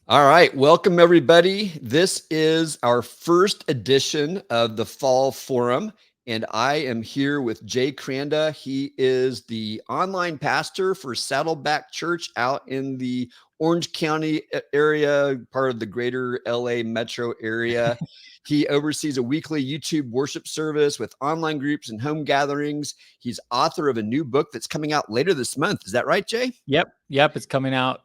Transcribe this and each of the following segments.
All right, welcome everybody. This is our first edition of the Fall Forum, and I am here with Jay Cranda. He is the online pastor for Saddleback Church out in the Orange County area, part of the greater LA metro area. He oversees a weekly YouTube worship service with online groups and home gatherings. He's author of a new book that's coming out later this month. Is that right, Jay? Yep. It's coming out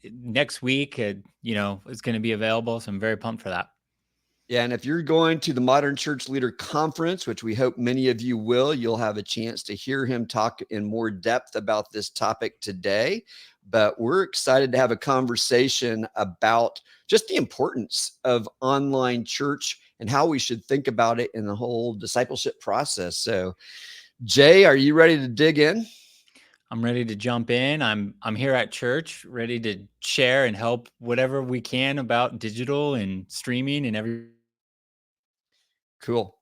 next week. It's going to be available, so I'm very pumped for that. Yeah, and if you're going to the Modern Church Leader Conference, which we hope many of you will, you'll have a chance to hear him talk in more depth about this topic today. But we're excited to have a conversation about just the importance of online church and how we should think about it in the whole discipleship process. So, Jay, are you ready to dig in? I'm ready to jump in. I'm here at church, ready to share and help whatever we can about digital and streaming and everything Cool.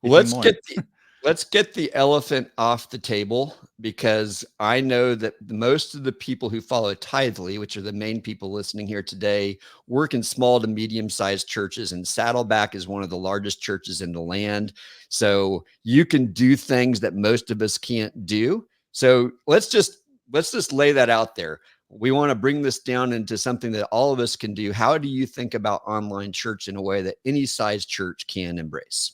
Let's more. get the elephant off the table, because I know that most of the people who follow Tithely, which are the main people listening here today, work in small to medium-sized churches, and Saddleback is one of the largest churches in the land. So you can do things that most of us can't do. So let's just lay that out there. We want to bring this down into something that all of us can do. How do you think about online church in a way that any size church can embrace?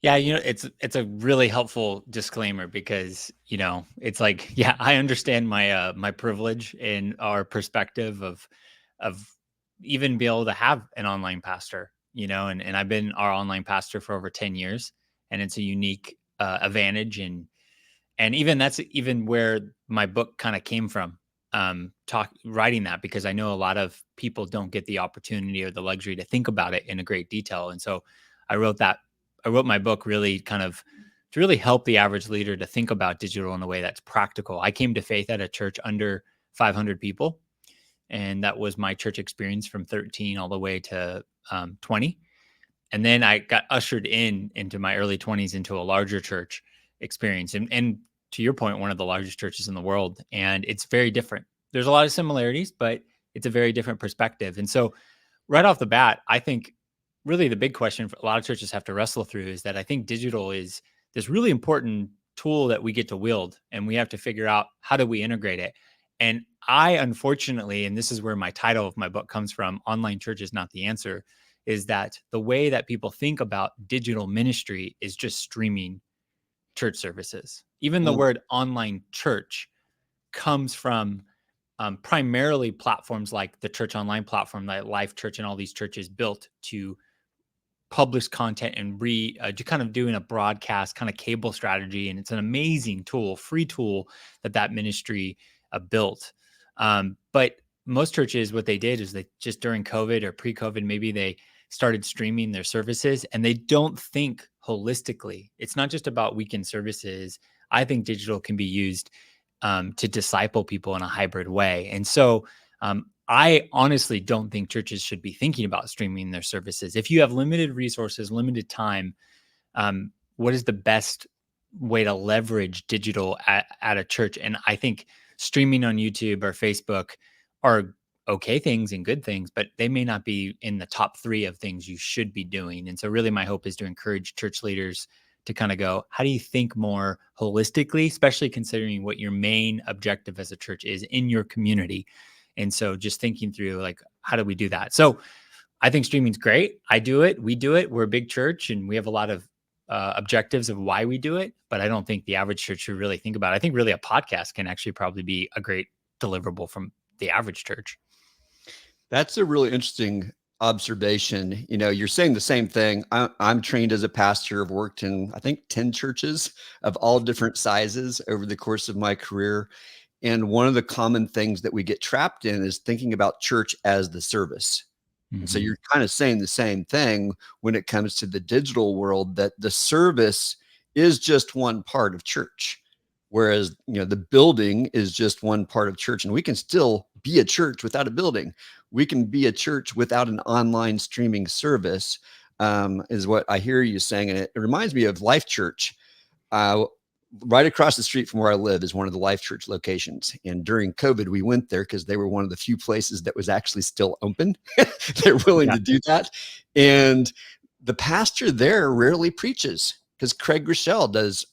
Yeah, it's a really helpful disclaimer because, it's like, yeah, I understand my privilege and our perspective of even be able to have an online pastor, and I've been our online pastor for over 10 years, and it's a unique advantage. And even that's even where my book kind of came from, writing that, because I know a lot of people don't get the opportunity or the luxury to think about it in a great detail. And so I wrote that I wrote my book really kind of to really help the average leader to think about digital in a way that's practical. I came to faith at a church under 500 people, and that was my church experience from 13 all the way to 20. And then I got ushered into my early 20s into a larger church experience, and to your point, one of the largest churches in the world. And it's very different. There's a lot of similarities, but it's a very different perspective. And so right off the bat, I think really the big question for a lot of churches have to wrestle through is that I think digital is this really important tool that we get to wield, and we have to figure out how do we integrate it. And I, unfortunately, and this is where my title of my book comes from, Online Church is Not the Answer, is that the way that people think about digital ministry is just streaming church services. Even the Mm. word online church comes from primarily platforms like the Church Online platform that Life Church and all these churches built to publish content and to kind of doing a broadcast kind of cable strategy. And it's an amazing tool, free tool that ministry built. But most churches, what they did is they just during COVID or pre-COVID, maybe they started streaming their services, and they don't think holistically. It's not just about weekend services. I think digital can be used to disciple people in a hybrid way. And so I honestly don't think churches should be thinking about streaming their services. If you have limited resources, limited time, what is the best way to leverage digital at a church? And I think streaming on YouTube or Facebook are okay things and good things, but they may not be in the top 3 of things you should be doing. And so really my hope is to encourage church leaders to kind of go, how do you think more holistically, especially considering what your main objective as a church is in your community? And so just thinking through, like, how do we do that? So I think streaming's great. I do it. We do it. We're a big church and we have a lot of objectives of why we do it. But I don't think the average church should really think about it. I think really a podcast can actually probably be a great deliverable from the average church. That's a really interesting observation. You're saying the same thing. I'm trained as a pastor. I've worked in, I think, 10 churches of all different sizes over the course of my career. And one of the common things that we get trapped in is thinking about church as the service. And so Mm-hmm. you're kind of saying the same thing when it comes to the digital world, that the service is just one part of church. Whereas, the building is just one part of church, and we can still be a church without a building. We can be a church without an online streaming service, is what I hear you saying. And it reminds me of Life Church. Uh, right across the street from where I live is one of the Life Church locations. And during COVID, we went there because they were one of the few places that was actually still open. They're willing Yeah. to do that. And the pastor there rarely preaches because Craig Rochelle does,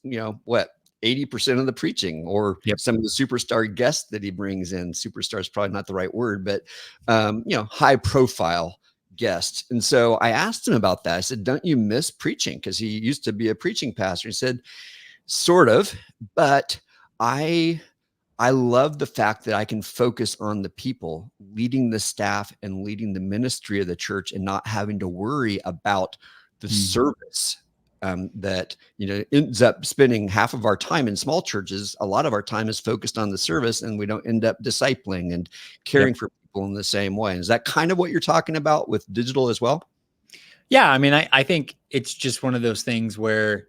80% of the preaching, or Yep. some of the superstar guests that he brings in. Superstar is probably not the right word, but, high profile guests. And so I asked him about that. I said, don't you miss preaching? Because he used to be a preaching pastor. He said, sort of, but I I love the fact that I can focus on the people, leading the staff and leading the ministry of the church, and not having to worry about the Mm. service. That ends up spending half of our time in small churches. A lot of our time is focused on the service, and we don't end up discipling and caring Yep. for people in the same way. Is that kind of what you're talking about with digital as well? Yeah. I mean, I think it's just one of those things where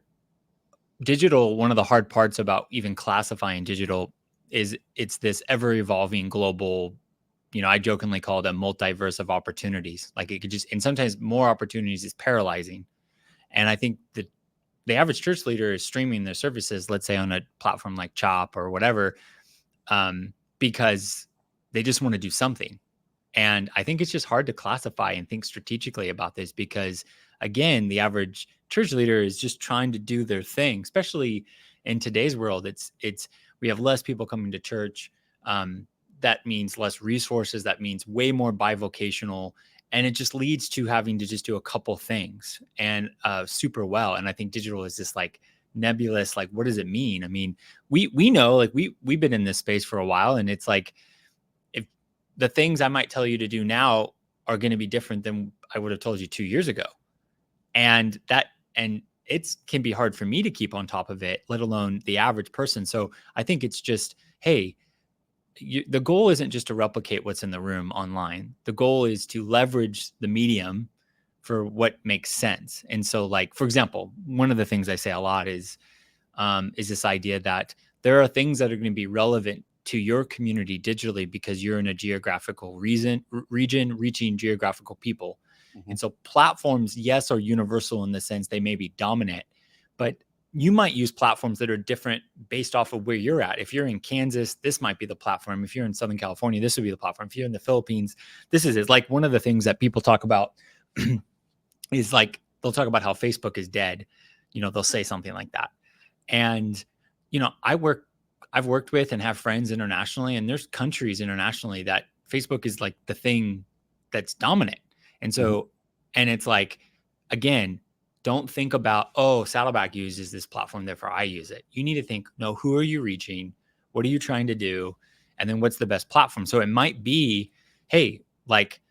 digital, one of the hard parts about even classifying digital is it's this ever evolving global, I jokingly call it a multiverse of opportunities. Like it could just, and sometimes more opportunities is paralyzing. And I think that the average church leader is streaming their services, let's say on a platform like Chop or whatever, because they just want to do something. And I think it's just hard to classify and think strategically about this because, again, the average church leader is just trying to do their thing, especially in today's world. It's we have less people coming to church. That means less resources. That means way more bivocational, and it just leads to having to just do a couple things and super well. And I think digital is this like nebulous. Like, what does it mean? I mean, we know like we've been in this space for a while, and it's like if the things I might tell you to do now are going to be different than I would have told you 2 years ago. And it can be hard for me to keep on top of it, let alone the average person. So I think it's just, hey, the goal isn't just to replicate what's in the room online. The goal is to leverage the medium for what makes sense. And so, like, for example, one of the things I say a lot is this idea that there are things that are going to be relevant to your community digitally because you're in a geographical region reaching geographical people. Mhm. And so platforms, yes, are universal in the sense they may be dominant, but you might use platforms that are different based off of where you're at. If you're in Kansas, this might be the platform. If you're in Southern California, this would be the platform. If you're in the Philippines, this is it. Like one of the things that people talk about is like they'll talk about how Facebook is dead. They'll say something like that. And, I've worked with and have friends internationally, and there's countries internationally that Facebook is like the thing that's dominant. And Mhm. so, and it's like, again, don't think about, oh, Saddleback uses this platform, therefore I use it. You need to think, no, who are you reaching? What are you trying to do? And then what's the best platform? So it might be, hey, like,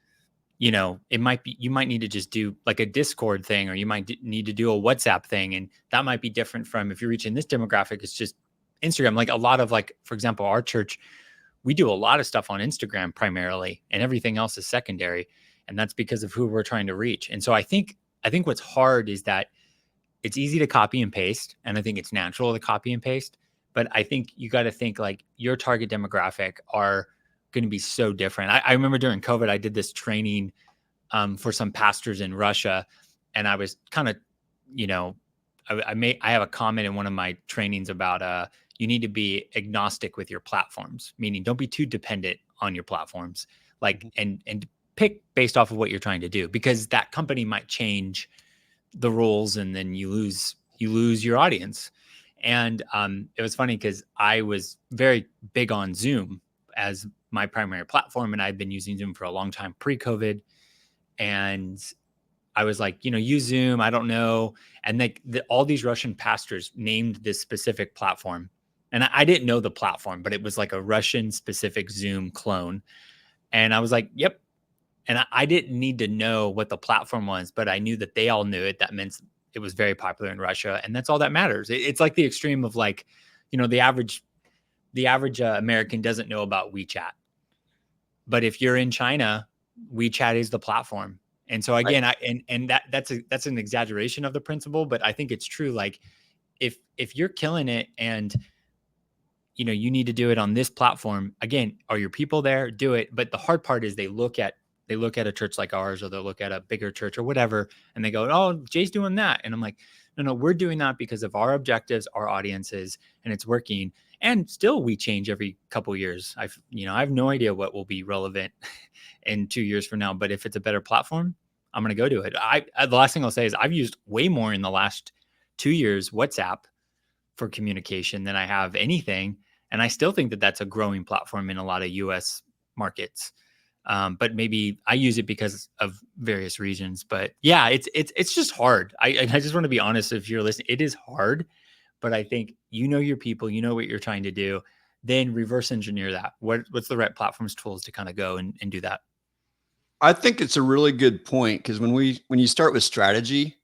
it might be, you might need to just do like a Discord thing, or you might need to do a WhatsApp thing. And that might be different from if you're reaching this demographic, it's just Instagram. Like a lot of like, for example, our church, we do a lot of stuff on Instagram primarily, and everything else is secondary. And that's because of who we're trying to reach. And so I think what's hard is that it's easy to copy and paste. And I think it's natural to copy and paste. But I think you got to think like your target demographic are going to be so different. I remember during COVID, I did this training for some pastors in Russia, and I was kind of, you know, I have a comment in one of my trainings about you need to be agnostic with your platforms, meaning don't be too dependent on your platforms, like Mhm. and pick based off of what you're trying to do, because that company might change the rules and then you lose your audience. And it was funny because I was very big on Zoom as my primary platform, and I've been using Zoom for a long time pre-COVID. And I was like, use Zoom. I don't know. And all these Russian pastors named this specific platform. And I didn't know the platform, but it was like a Russian specific Zoom clone. And I was like, yep. And I didn't need to know what the platform was, but I knew that they all knew it. That meant it was very popular in Russia. And that's all that matters. It's like the extreme of like, the average American doesn't know about WeChat. But if you're in China, WeChat is the platform. And so Right. again, that's an exaggeration of the principle, but I think it's true. Like if you're killing it and you need to do it on this platform, again, are your people there? Do it. But the hard part is they look at a church like ours, or they'll look at a bigger church or whatever, and they go, "Oh, Jay's doing that," and I'm like, No, we're doing that because of our objectives, our audiences, and it's working. And still we change every couple years. I have no idea what will be relevant in 2 years from now, but if it's a better platform, I'm going to go to it. The last thing I'll say is I've used way more in the last 2 years WhatsApp for communication than I have anything. And I still think that that's a growing platform in a lot of US markets. But maybe I use it because of various reasons. But yeah, it's just hard. I just want to be honest. If you're listening, it is hard. But I think you know your people, you know what you're trying to do. Then reverse engineer that. What's the right platforms tools to kind of go and do that? I think it's a really good point because when you start with strategy,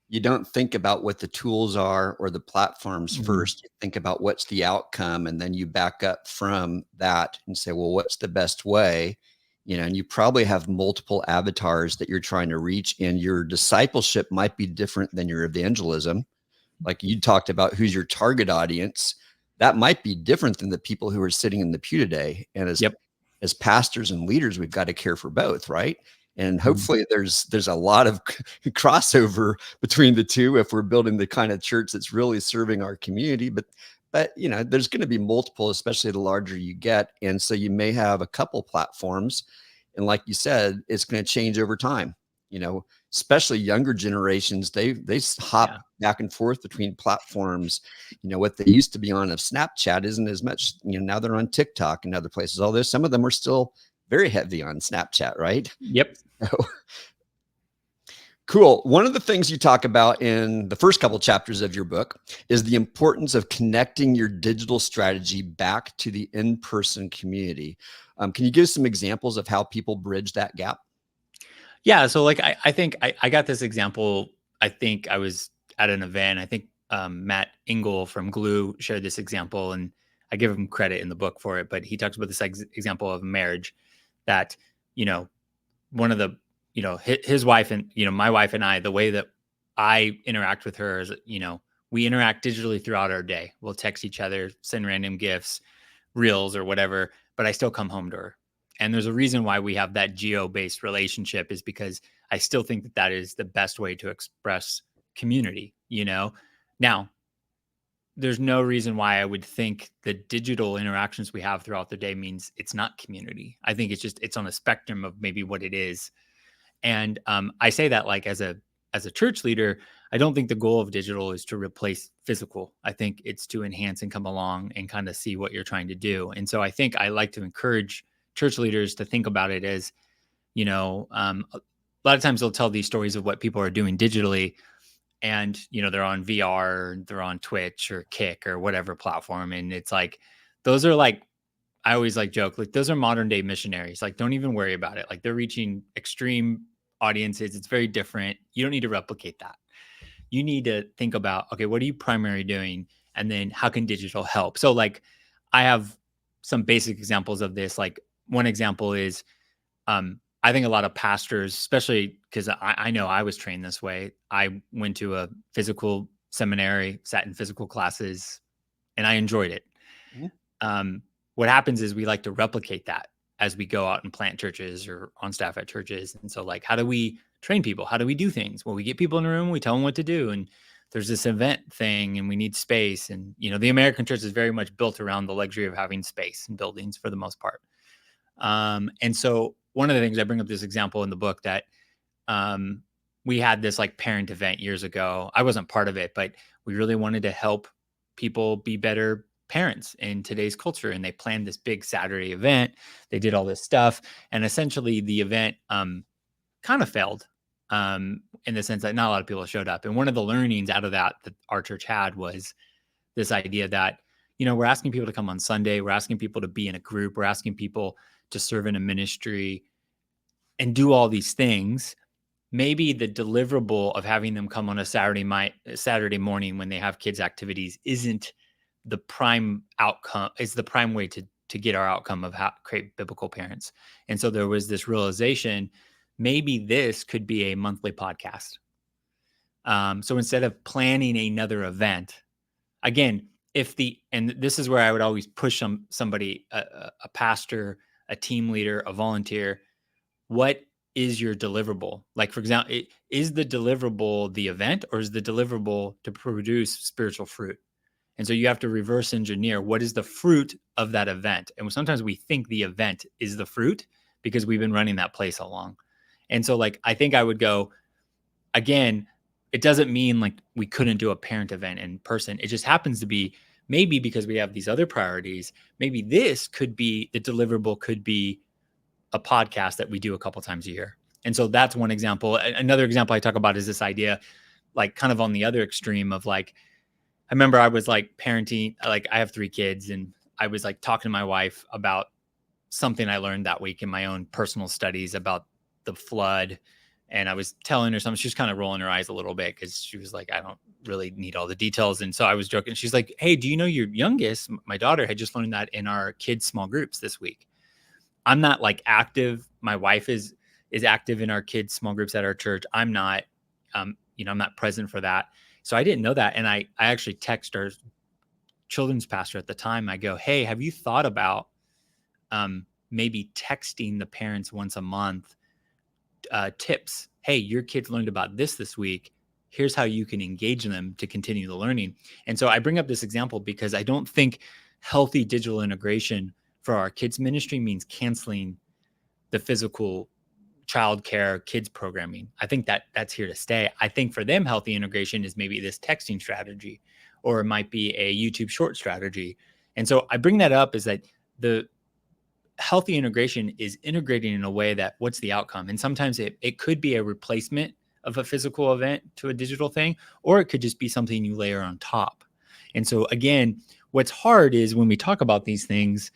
you don't think about what the tools are or the platforms Mhm. first. You think about what's the outcome, and then you back up from that and say, well, what's the best way? And you probably have multiple avatars that you're trying to reach, and your discipleship might be different than your evangelism. Like you talked about who's your target audience, that might be different than the people who are sitting in the pew today. And as Yep. as pastors and leaders, we've got to care for both, right? And Mhm. hopefully there's a lot of crossover between the two if we're building the kind of church that's really serving our community. But there's going to be multiple, especially the larger you get. And so you may have a couple platforms. And like you said, it's going to change over time. Especially younger generations, they hop Yeah. back and forth between platforms. What they used to be on of Snapchat isn't as much. Now they're on TikTok and other places. Although some of them are still very heavy on Snapchat, right? Yep. So, cool. One of the things you talk about in the first couple chapters of your book is the importance of connecting your digital strategy back to the in-person community. Can you give some examples of how people bridge that gap? Yeah. So like I think I got this example. I think I was at an event. I think Matt Engel from Glue shared this example, and I give him credit in the book for it. But he talks about this example of marriage that you know one of the his wife and my wife and I, the way that I interact with her is we interact digitally throughout our day. We'll text each other, send random gifts, reels or whatever, but I still come home to her. And there's a reason why we have that geo-based relationship is because I still think that that is the best way to express community. Now, there's no reason why I would think the digital interactions we have throughout the day means it's not community. I think it's on a spectrum of maybe what it is. And I say that like as a church leader, I don't think the goal of digital is to replace physical. I think it's to enhance and come along and kind of see what you're trying to do. And so I think I like to encourage church leaders to think about it as, a lot of times they'll tell these stories of what people are doing digitally, and they're on VR, they're on Twitch or Kick or whatever platform, and it's like those are like I always like joke like those are modern day missionaries. Like don't even worry about it. Like they're reaching extreme audiences. It's very different. You don't need to replicate that. You need to think about okay, what are you primary doing, and then how can digital help? So like I have some basic examples of this. Like one example is I think a lot of pastors, especially because I know I was trained this way. I went to a physical seminary, sat in physical classes, and I enjoyed it. Mhm. What happens is we like to replicate that as we go out and plant churches or on staff at churches. And so, like, how do we train people? How do we do things? Well, we get people in the room, we tell them what to do, and there's this event thing, and we need space. And the American church is very much built around the luxury of having space and buildings for the most part. And so, one of the things I bring up this example in the book that um, we had this like parent event years ago. I wasn't part of it, but we really wanted to help people be better parents in today's culture. And they planned this big Saturday event. They did all this stuff. And essentially, the event kind of failed in the sense that not a lot of people showed up. And one of the learnings out of that our church had was this idea that, we're asking people to come on Sunday, we're asking people to be in a group, we're asking people to serve in a ministry and do all these things. Maybe the deliverable of having them come on a Saturday morning when they have kids activities isn't the prime outcome. It's the prime way to get our outcome of how create biblical parents. And so there was this realization, maybe this could be a monthly podcast. So instead of planning another event, again, and this is where I would always push somebody, a pastor, a team leader, a volunteer. What is your deliverable? Like, for example, is the deliverable the event, or is the deliverable to produce spiritual fruit? And so you have to reverse engineer what is the fruit of that event. And sometimes we think the event is the fruit because we've been running that place so long. And so, like, I think I would go again, it doesn't mean like we couldn't do a parent event in person. It just happens to be maybe because we have these other priorities. Maybe this could be the deliverable, could be a podcast that we do a couple times a year. And so that's one example. Another example I talk about is this idea, like kind of on the other extreme of like, I remember I was like parenting, like I have 3 kids, and I was like talking to my wife about something I learned that week in my own personal studies about the flood. And I was telling her something. She was kind of rolling her eyes a little bit because she was like, I don't really need all the details. And so I was joking. She's like, hey, do you know your youngest, my daughter, had just learned that in our kids' small groups this week. I'm not like active. My wife is active in our kids' small groups at our church. I'm not, I'm not present for that. So I didn't know that. And I actually text our children's pastor at the time. I go, hey, have you thought about maybe texting the parents once a month tips? Hey, your kids learned about this week. Here's how you can engage them to continue the learning. And so I bring up this example because I don't think healthy digital integration for our kids ministry means canceling the physical childcare kids programming. I think that that's here to stay. I think for them, healthy integration is maybe this texting strategy, or it might be a YouTube short strategy. And so I bring that up is that the healthy integration is integrating in a way that what's the outcome? And sometimes it could be a replacement of a physical event to a digital thing, or it could just be something you layer on top. And so again, what's hard is when we talk about these things,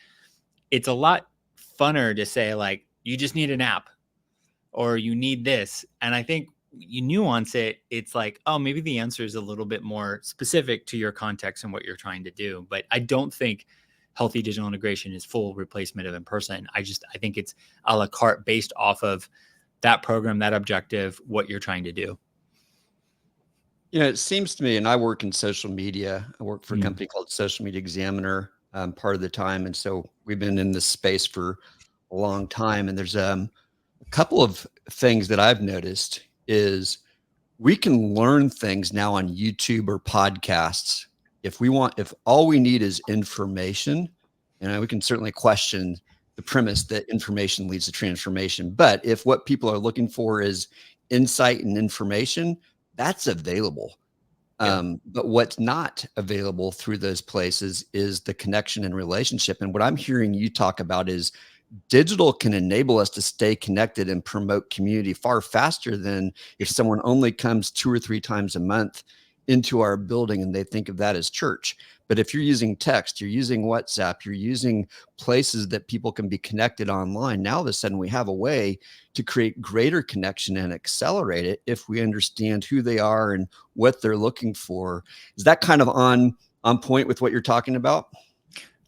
it's a lot funner to say like, you just need an app or you need this. And I think you nuance it, it's like, oh, maybe the answer is a little bit more specific to your context and what you're trying to do. But I don't think healthy digital integration is full replacement of in person. I think it's a la carte based off of that program, that objective, what you're trying to do. It seems to me, and I work in social media. I work for a Mm. company called Social Media Examiner, part of the time, and so we've been in this space for a long time. And there's a couple of things that I've noticed is we can learn things now on YouTube or podcasts if we want. If all we need is information, we can certainly question the premise that information leads to transformation. But if what people are looking for is insight and information, that's available. Yeah. But what's not available through those places is the connection and relationship. And what I'm hearing you talk about is digital can enable us to stay connected and promote community far faster than if someone only comes 2 or 3 times a month into our building and they think of that as church. But if you're using text, you're using WhatsApp, you're using places that people can be connected online, now all of a sudden we have a way to create greater connection and accelerate it if we understand who they are and what they're looking for. Is that kind of on point with what you're talking about?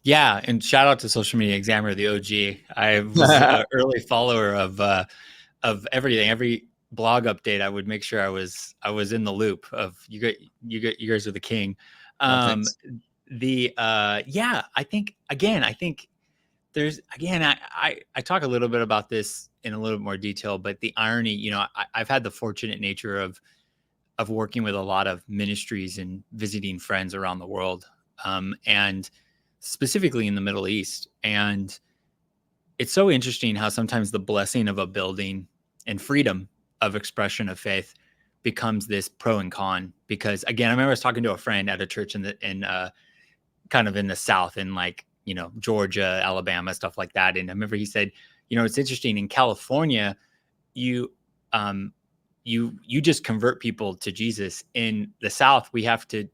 Yeah, and shout out to Social Media Examiner, the OG. I was an early follower of everything. Every blog update, I would make sure I was in the loop of you guys are the king. Oh, Um, thanks. I think there's again I talk a little bit about this in a little bit more detail, but the irony, I've had the fortunate nature of working with a lot of ministries and visiting friends around the world, and specifically in the Middle East. And it's so interesting how sometimes the blessing of a building and freedom of expression of faith becomes this pro and con. Because again, I remember I was talking to a friend at a church in kind of in the South, in like Georgia, Alabama, stuff like that. And I remember he said, it's interesting in California, you um, you just convert people to Jesus. In the South, we have to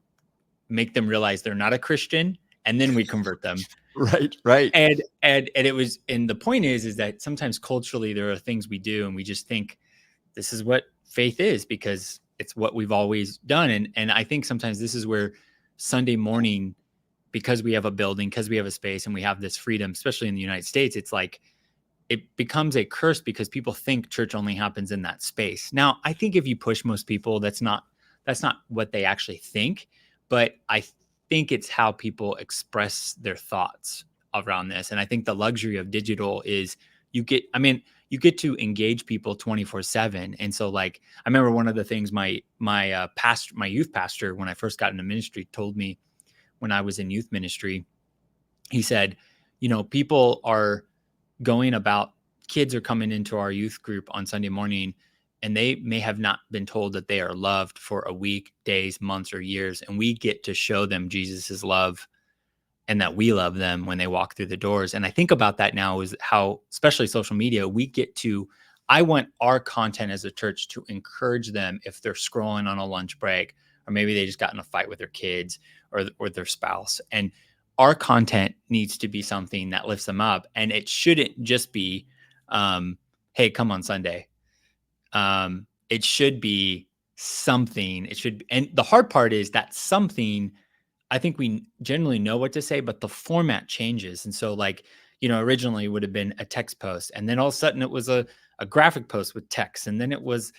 make them realize they're not a Christian, and then we convert them. Right, right. And it was, and the point is that sometimes culturally there are things we do and we just think this is what faith is because it's what we've always done. And I think sometimes this is where Sunday morning, because we have a building, because we have a space and we have this freedom, especially in the United States, it's like it becomes a curse because people think church only happens in that space. Now, I think if you push most people, that's not what they actually think, but I think it's how people express their thoughts around this. And I think the luxury of digital is you get to engage people 24/7. And so like I remember one of the things my youth pastor when I first got into ministry told me when I was in youth ministry. He said, people are going about kids are coming into our youth group on Sunday morning and they may have not been told that they are loved for a week, days, months, or years. And we get to show them Jesus's love and that we love them when they walk through the doors. And I think about that now is how, especially social media, I want our content as a church to encourage them if they're scrolling on a lunch break, or maybe they just got in a fight with their kids or their spouse. And our content needs to be something that lifts them up. And it shouldn't just be, hey, come on Sunday. It should be something. And the hard part is that something I think we generally know what to say, but the format changes. And so, like, originally it would have been a text post, and then all of a sudden it was a graphic post with text, and then it was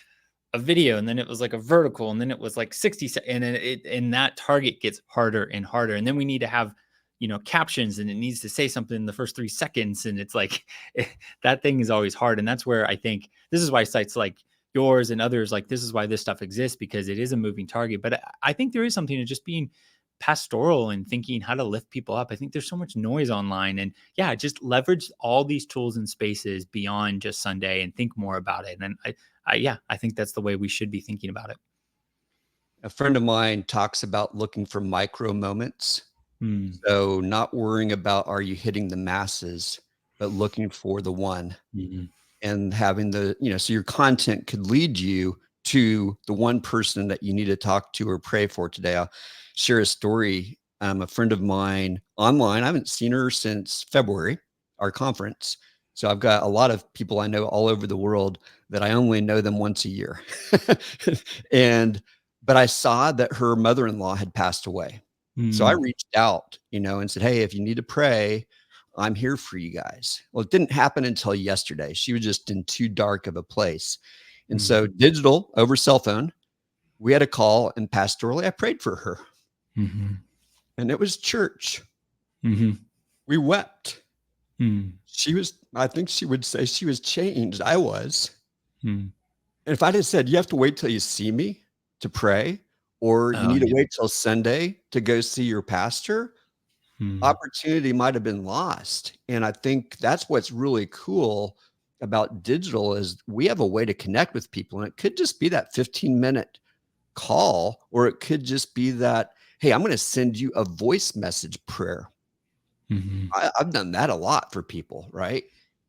a video, and then it was like a vertical, and then it was like 60 and then and that target gets harder and harder. And then we need to have, captions, and it needs to say something in the first 3 seconds. And it's like that thing is always hard. And that's where I think this is why sites like yours and others, like this is why this stuff exists, because it is a moving target. But I think there is something to just being pastoral and thinking how to lift people up. I think there's so much noise online, and yeah, just leverage all these tools and spaces beyond just Sunday and think more about it. And I think that's the way we should be thinking about it. A friend of mine talks about looking for micro moments. Mm, So not worrying about are you hitting the masses, but looking for the one. mhm, And having so your content could lead you to the one person that you need to talk to or pray for today. I'll share a story. A friend of mine online, I haven't seen her since February, our conference. So I've got a lot of people I know all over the world that I only know them once a year. and, but I saw that her mother-in-law had passed away. So I mm, reached out, and said, hey, if you need to pray, I'm here for you guys. Well, it didn't happen until yesterday. She was just in too dark of a place. And mm, so digital over cell phone, we had a call and pastorally I prayed for her. mhm, And it was church. mhm, We wept. mm, I think she would say she was changed. I was. mm. And if I'd have said, you have to wait till you see me to pray, or you Oh need to yeah. wait till Sunday to go see your pastor, Mm, opportunity might have been lost. And I think that's what's really cool about digital is we have a way to connect with people. And it could just be that 15-minute call, or it could just be that, hey, I'm going to send you a voice message prayer. mhm, I've done that a lot for people, right?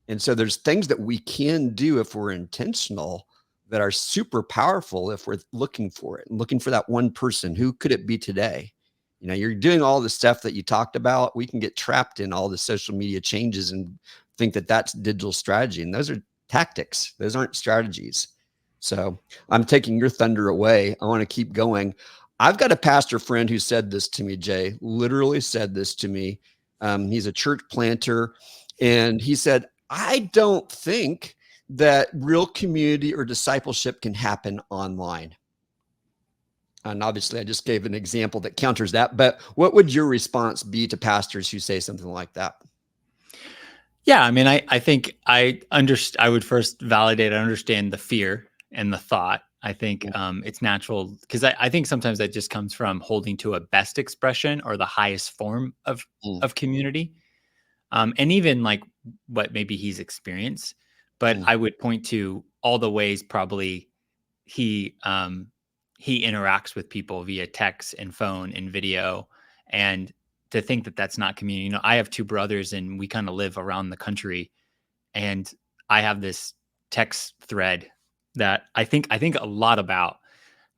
And so there's things that we can do if we're intentional that are super powerful if we're looking for it and looking for that one person. Who could it be today? You're doing all the stuff that you talked about. We can get trapped in all the social media changes and think that that's digital strategy. And those are tactics, those aren't strategies. So I'm taking your thunder away. I want to keep going. I've got a pastor friend who said this to me, Jay, literally said this to me. He's a church planter. And he said, I don't think that real community or discipleship can happen online. And obviously, I just gave an example that counters that. But what would your response be to pastors who say something like that? Yeah, I mean, I think I would first validate, I understand the fear and the thought. I think it's natural because I think sometimes that just comes from holding to a best expression or the highest form Mm, of community, and even like what maybe he's experienced. But mm, I would point to all the ways probably he um, he interacts with people via text and phone and video, and to think that that's not community. I have two brothers, and we kind of live around the country, and I have this text thread that I think a lot about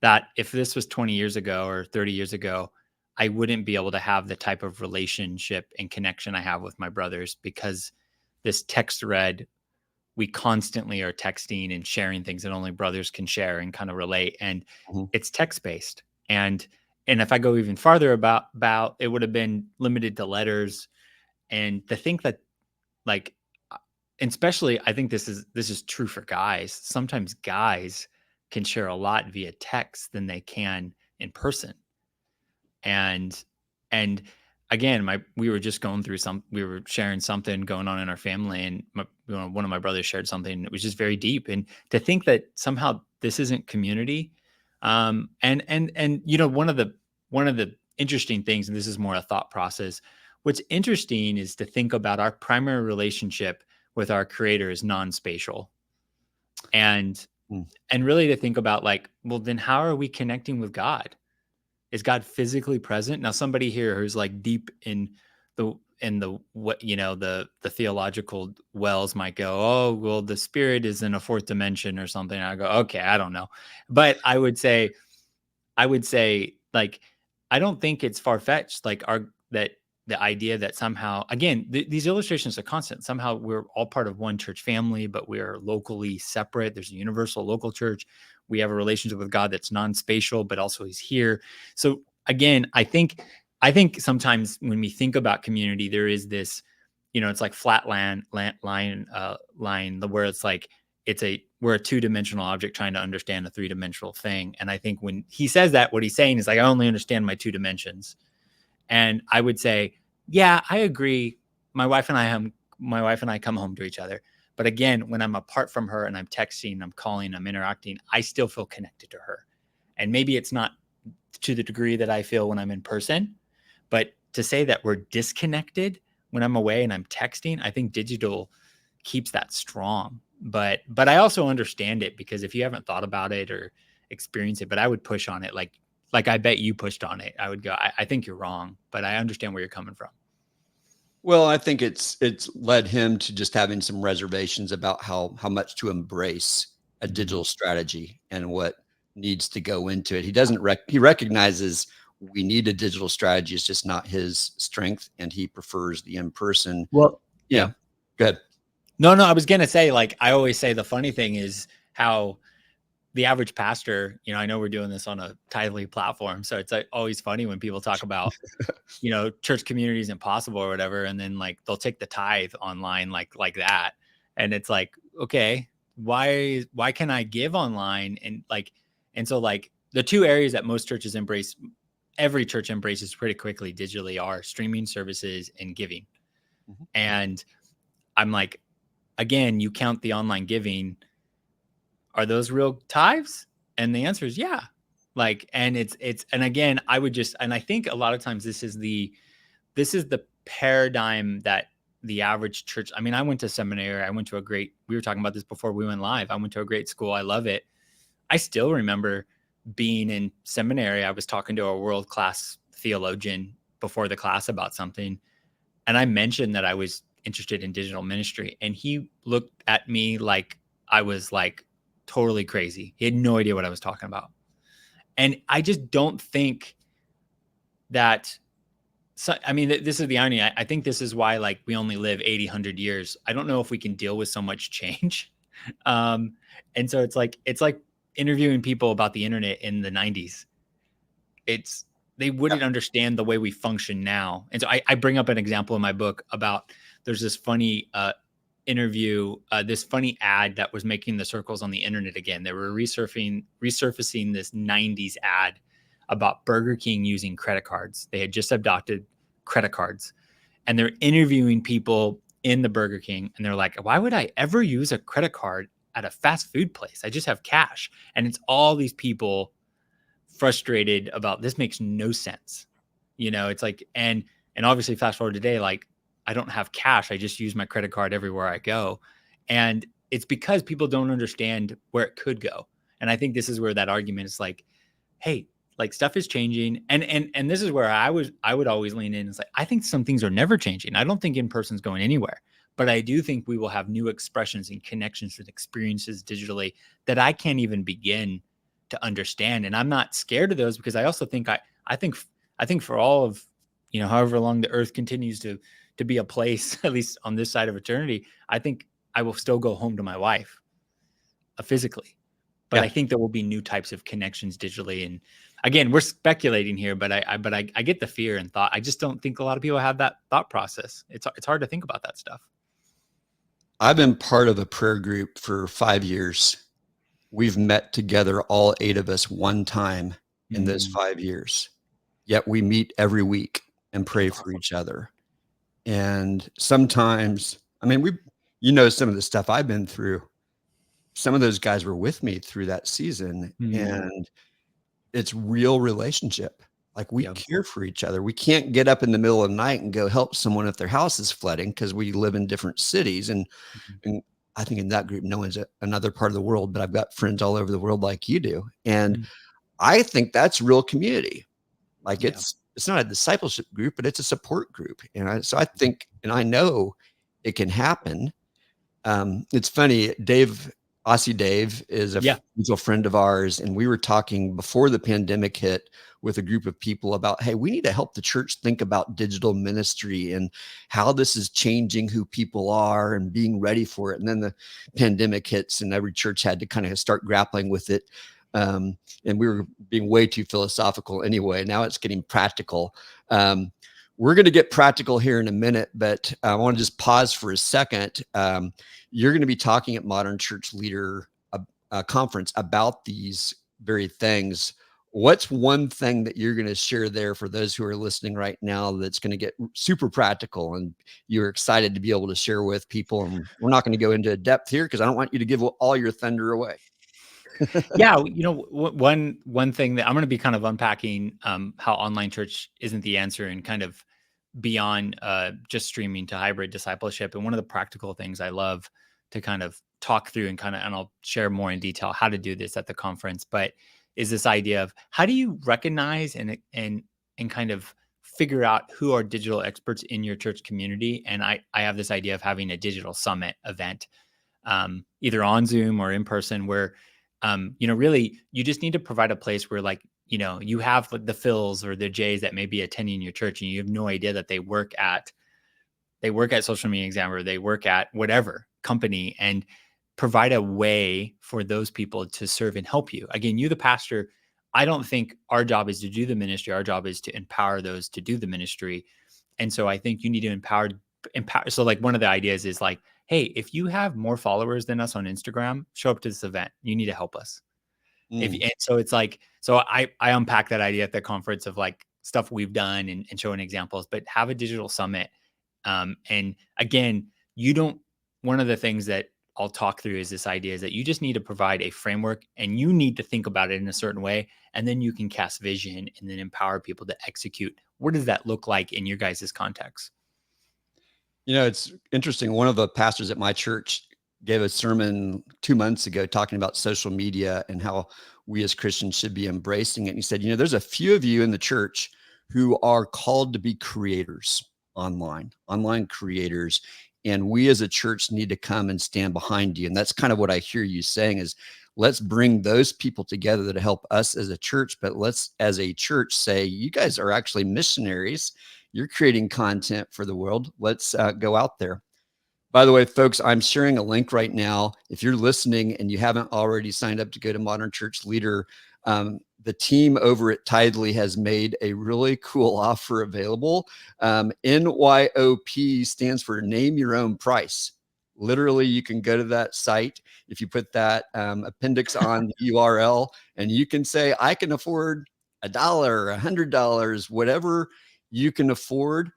that. If this was 20 years ago or 30 years ago, I wouldn't be able to have the type of relationship and connection I have with my brothers, because this text thread, we constantly are texting and sharing things that only brothers can share and kind of relate, and mhm, it's text based. And if I go even farther about it would have been limited to letters. And to think that, like, and especially I think this is true for guys. Sometimes guys can share a lot via text than they can in person. And and again, we were just going through we were sharing something going on in our family, and one of my brothers shared something. It was just very deep, and to think that somehow this isn't community, and one of the interesting things, and this is more a thought process. What's interesting is to think about our primary relationship with our Creator is non-spatial, and Mm. and really to think about like, well, then how are we connecting with God? Is God physically present? Now, somebody here who's like deep in the what the theological wells might go, oh, well, the spirit is in a fourth dimension or something. I go, okay, I don't know, but I would say like I don't think it's far fetched. Like our that the idea that somehow again these illustrations are constant. Somehow we're all part of one church family, but we're locally separate. There's a universal local church. We have a relationship with God that's non-spatial, but also He's here. So again, I think sometimes when we think about community, there is this, it's like flat line, where it's like we're a two-dimensional object trying to understand a three-dimensional thing. And I think when he says that, what he's saying is like, I only understand my two dimensions. And I would say, yeah, I agree. My wife and I come home to each other. But again, when I'm apart from her and I'm texting, I'm calling, I'm interacting, I still feel connected to her. And maybe it's not to the degree that I feel when I'm in person, but to say that we're disconnected when I'm away and I'm texting, I think digital keeps that strong. But I also understand it, because if you haven't thought about it or experienced it, but I would push on it like I bet you pushed on it. I would go, I think you're wrong, but I understand where you're coming from. Well, I think it's led him to just having some reservations about how much to embrace a Mhm. digital strategy and what needs to go into it. He doesn't he recognizes we need a digital strategy. It's just not his strength, and he prefers the in person. Well, Yeah, yeah. good. No, no, I was gonna say, like, I always say the funny thing is how the average pastor, I know we're doing this on a Tithely platform, so it's like always funny when people talk about, church community is impossible or whatever, and then like they'll take the tithe online like that, and it's like, okay, why can I give online? And so like the two areas that most churches embrace, every church embraces pretty quickly digitally, are streaming services and giving. Mhm. And I'm like, again, you count the online giving, are those real tithes? And the answer is yeah. Like, and and again, and I think a lot of times this is the paradigm that the average church, I mean, I went to seminary. We were talking about this before we went live. I went to a great school. I love it. I still remember being in seminary. I was talking to a world-class theologian before the class about something. And I mentioned that I was interested in digital ministry. And he looked at me like I was like totally crazy. He had no idea what I was talking about. And I just don't think that, so, I mean, this is the irony. I think this is why like we only live 80, 100 years. I don't know if we can deal with so much change. Um, and so it's like interviewing people about the internet in the 90s. It's They Yeah. wouldn't understand the way we function now. And so I bring up an example in my book about, there's this funny this funny ad that was making the circles on the internet again. They were resurfacing this 90s ad about Burger King using credit cards. They had just adopted credit cards, and they're interviewing people in the Burger King, and they're like, why would I ever use a credit card at a fast food place? I just have cash. And it's all these people frustrated about, this makes no sense. It's like, and obviously fast forward today, like, I don't have cash. I just use my credit card everywhere I go. And it's because people don't understand where it could go. And I think this is where that argument is like, hey, like, stuff is changing. And this is where I would always lean in. It's like, I think some things are never changing. I don't think in person's going anywhere. But I do think we will have new expressions and connections and experiences digitally that I can't even begin to understand. And I'm not scared of those, because I also think I think for all of, however long the earth continues to be a place, at least on this side of eternity, I think I will still go home to my wife, physically. But I Yeah. think there will be new types of connections digitally. And again, we're speculating here, but I get the fear and thought. I just don't think a lot of people have that thought process. It's hard to think about that stuff. I've been part of a prayer group for 5 years. We've met together, all 8 of us, one time in those Mm, 5 years. Yet we meet every week. and pray That's for awesome. each other. And sometimes, I mean, you know, some of the stuff I've been through, some of those guys were with me through that season, Mm, and it's real relationship. Like, we yeah. care for each other. We can't get up in the middle of the night and go help someone if their house is flooding because we live in different cities. Mhm. And I think in that group, no one's another part of the world, but I've got friends all over the world like you do. And Mm, I think that's real community. Like, yeah. it's not a discipleship group, but it's a support group. And so I think, and I know it can happen. It's funny, Dave, Aussie Dave is a Yeah. mutual friend of ours, and we were talking before the pandemic hit with a group of people about, hey, we need to help the church think about digital ministry and how this is changing who people are and being ready for it. And then the pandemic hits, and every church had to kind of start grappling with it. And we were being way too philosophical anyway. Now it's getting practical. Um, we're going to get practical here in a minute, but I want to just pause for a second. You're going to be talking at Modern Church Leader Conference about these very things. What's one thing that you're going to share there for those who are listening right now that's going to get super practical and you're excited to be able to share with people? And we're not going to go into depth here because I don't want you to give all your thunder away. Yeah, one thing that I'm going to be kind of unpacking how online church isn't the answer and kind of beyond just streaming to hybrid discipleship. And one of the practical things I love to kind of talk through and and I'll share more in detail how to do this at the conference, but is this idea of how do you recognize and kind of figure out who are digital experts in your church community? And I have this idea of having a digital summit event, either on Zoom or in person, where really you just need to provide a place where, like, you have the Phils or the Jays that may be attending your church, and you have no idea that they work at Social Media Examiner, they work at whatever company, and provide a way for those people to serve and help you. Again, you, the pastor, I don't think our job is to do the ministry. Our job is to empower those to do the ministry. And so I think you need to empower. So, like, one of the ideas is like, hey, if you have more followers than us on Instagram, show up to this event. You need to help us. Mm. And so it's like, so I unpack that idea at the conference of like stuff we've done and showing examples, but have a digital summit. And again, you don't, one of the things that I'll talk through is this idea is that you just need to provide a framework and you need to think about it in a certain way. And then you can cast vision and then empower people to execute. What does that look like in your guys' context? You know, it's interesting. One of the pastors at my church gave a sermon 2 months ago talking about social media and how we as Christians should be embracing it. And he said, you know, there's a few of you in the church who are called to be creators online creators. And we as a church need to come and stand behind you. And that's kind of what I hear you saying is let's bring those people together to help us as a church. But let's, as a church, say, you guys are actually missionaries, you're creating content for the world. Let's go out there. By the way, folks, I'm sharing a link right now. If you're listening and you haven't already signed up to go to Modern Church Leader, the team over at Tithely has made a really cool offer available. NYOP stands for Name Your Own Price. Literally, you can go to that site. If you put that appendix on the URL, and you can say, I can afford $1, $100, whatever you can afford.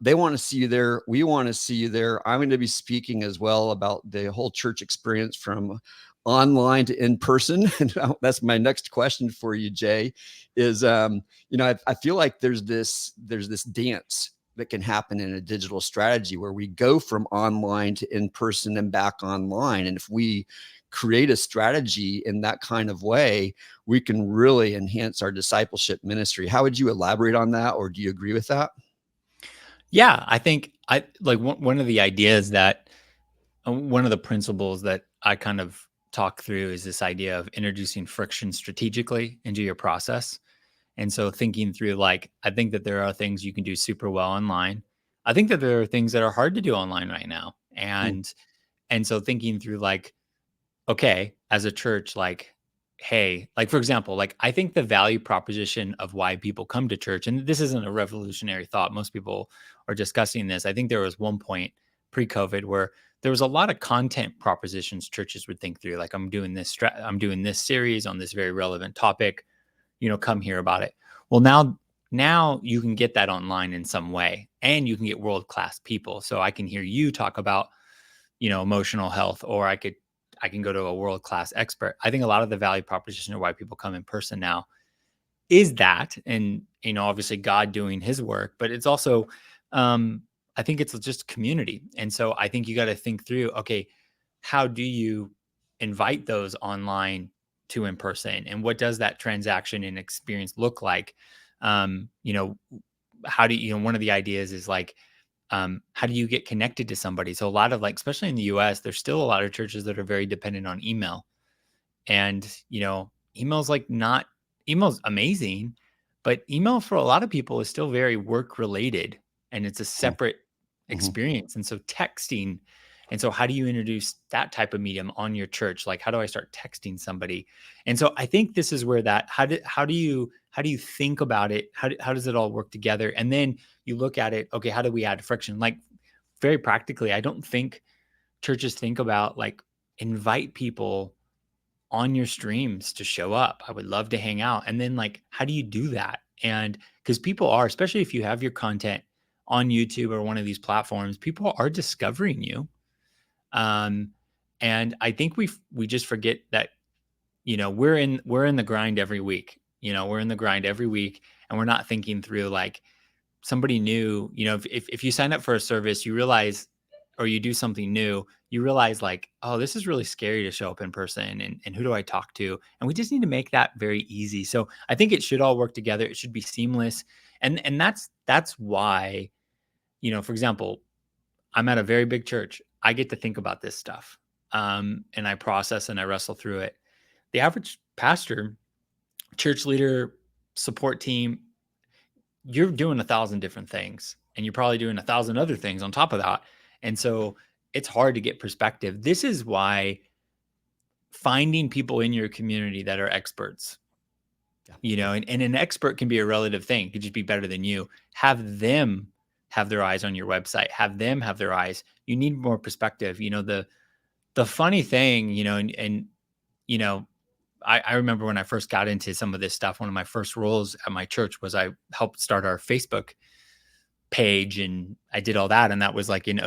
They want to see you there. We want to see you there. I'm going to be speaking as well about the whole church experience from online to in person. And that's my next question for you, Jay, is, I feel like there's this dance that can happen in a digital strategy where we go from online to in person and back online. And if we create a strategy in that kind of way, we can really enhance our discipleship ministry. How would you elaborate on that? Or do you agree with that? Yeah, I think I like one of the ideas that one of the principles that I kind of talk through is this idea of introducing friction strategically into your process. And so thinking through, like, I think that there are things you can do super well online. I think that there are things that are hard to do online right now. Mm, And so thinking through, like, okay, as a church, like, hey, like, for example, like, I think the value proposition of why people come to church, and this isn't a revolutionary thought, most people are discussing this. I think there was one point pre-COVID where there was a lot of content propositions churches would think through, like, I'm doing this series on this very relevant topic, come hear about it. Well, now Now you can get that online in some way, and you can get world-class people. So I can hear you talk about, emotional health, or I can go to a world-class expert. I think a lot of the value proposition of why people come in person now is that, and obviously God doing his work, but it's also, um I think it's just community. And so I think you got to think through, okay, how do you invite those online to in person, and what does that transaction and experience look like? um you know how do one of the ideas is like, how do you get connected to somebody? So a lot of, like, especially in the US, there's still a lot of churches that are very dependent on email. And email's like not email's amazing, but email for a lot of people is still very work related, and it's a separate Mm-hmm. experience. And so texting, and so how do you introduce that type of medium on your church? Like, how do I start texting somebody? And so I think this is where that how do you think about it? How does it all work together? And then you look at it, okay, how do we add friction? Like, very practically, I don't think churches think about, like, invite people on your streams to show up. I would love to hang out. And then, like, how do you do that? And because people are, especially if you have your content on YouTube or one of these platforms, people are discovering you. Um, and I think we just forget that, we're in the grind every week. We're in the grind every week, and we're not thinking through, like, somebody new. If you sign up for a service, you realize, or you do something new, you realize, like, oh, this is really scary to show up in person, and who do I talk to? And we just need to make that very easy. So I think it should all work together. It should be seamless. And that's why, for example, I'm at a very big church. I get to think about this stuff. And I process and I wrestle through it. The average pastor, church leader, support team, you're doing 1,000 different things, and you're probably doing 1,000 other things on top of that. And so it's hard to get perspective. This is why finding people in your community that are experts, Yeah. and an expert can be a relative thing, could just be better than you. Have them have their eyes on your website, have them have their eyes. You need more perspective. The funny thing, and you know, I remember when I first got into some of this stuff, one of my first roles at my church was I helped start our Facebook page, and I did all that. And that was like in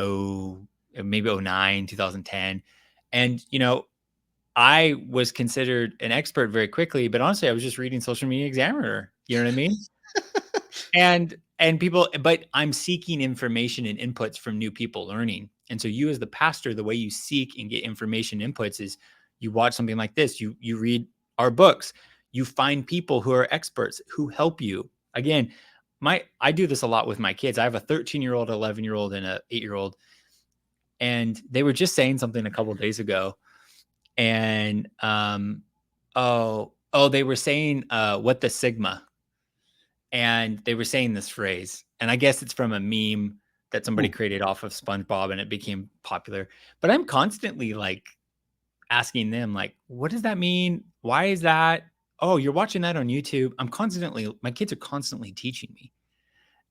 maybe '09, 2010. And, I was considered an expert very quickly, but honestly, I was just reading Social Media Examiner. You know what I mean? And people, but I'm seeking information and inputs from new people learning. And so you, as the pastor, the way you seek and get information inputs is you watch something like this, you read our books, you find people who are experts who help you. Again, I do this a lot with my kids. I have a 13-year-old, 11-year-old, and a 8-year-old. And they were just saying something a couple of days ago. And they were saying what the Sigma, and they were saying this phrase, and I guess it's from a meme that somebody Hmm. created off of SpongeBob, and it became popular. But I'm constantly, like, asking them, like, what does that mean? Why is that? Oh, you're watching that on YouTube. My kids are constantly teaching me.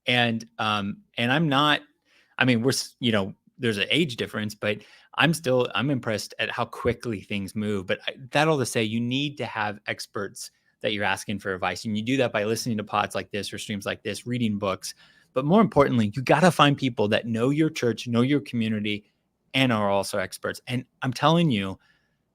And I'm not, I mean, there's an age difference, but I'm impressed at how quickly things move. But that all to say, you need to have experts that you're asking for advice. And you do that by listening to pods like this or streams like this, reading books. But more importantly, you got to find people that know your church, know your community, and are also experts. And I'm telling you,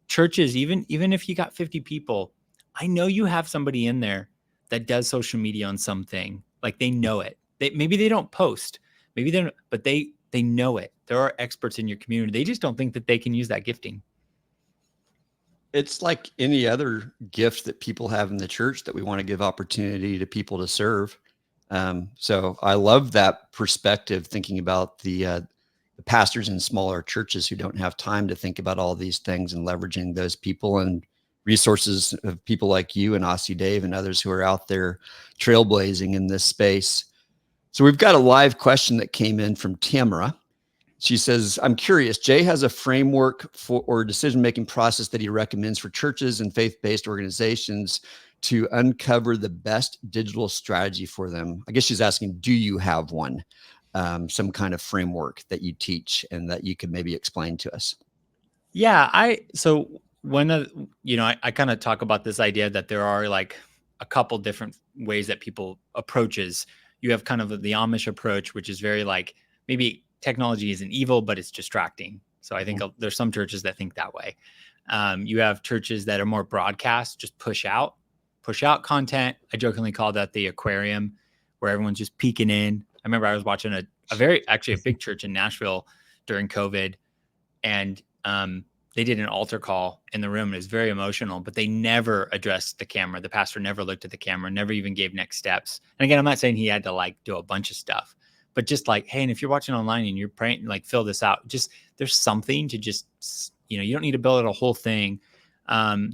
churches, even if you got 50 people, I know you have somebody in there that does social media on something. Like, they know it. Maybe they don't post, maybe they don't, but they know it. There are experts in your community. They just don't think that they can use that gifting. It's like any other gift that people have in the church that we want to give opportunity to people to serve. So I love that perspective, thinking about the pastors in smaller churches who don't have time to think about all these things, and leveraging those people and resources of people like you and Aussie Dave and others who are out there trailblazing in this space. So we've got a live question that came in from Tamara. She says, I'm curious, Jay has a framework for or decision-making process that he recommends for churches and faith-based organizations to uncover the best digital strategy for them. I guess she's asking, do you have one? Some kind of framework that you teach and that you could maybe explain to us. Yeah, so when I kind of talk about this idea that there are, like, a couple different ways that people approaches. You have kind of the Amish approach, which is very like maybe technology isn't evil, but it's distracting. So I think there's some churches that think that way. You have churches that are more broadcast, just push out content. I jokingly call that the aquarium, where everyone's just peeking in. I remember I was watching a big church in Nashville during COVID, and they did an altar call in the room. It was very emotional, but they never addressed the camera. The pastor never looked at the camera, never even gave next steps. And again, I'm not saying he had to like do a bunch of stuff, but just like, hey, and if you're watching online and you're praying, like fill this out, just there's something to just, you don't need to build out a whole thing.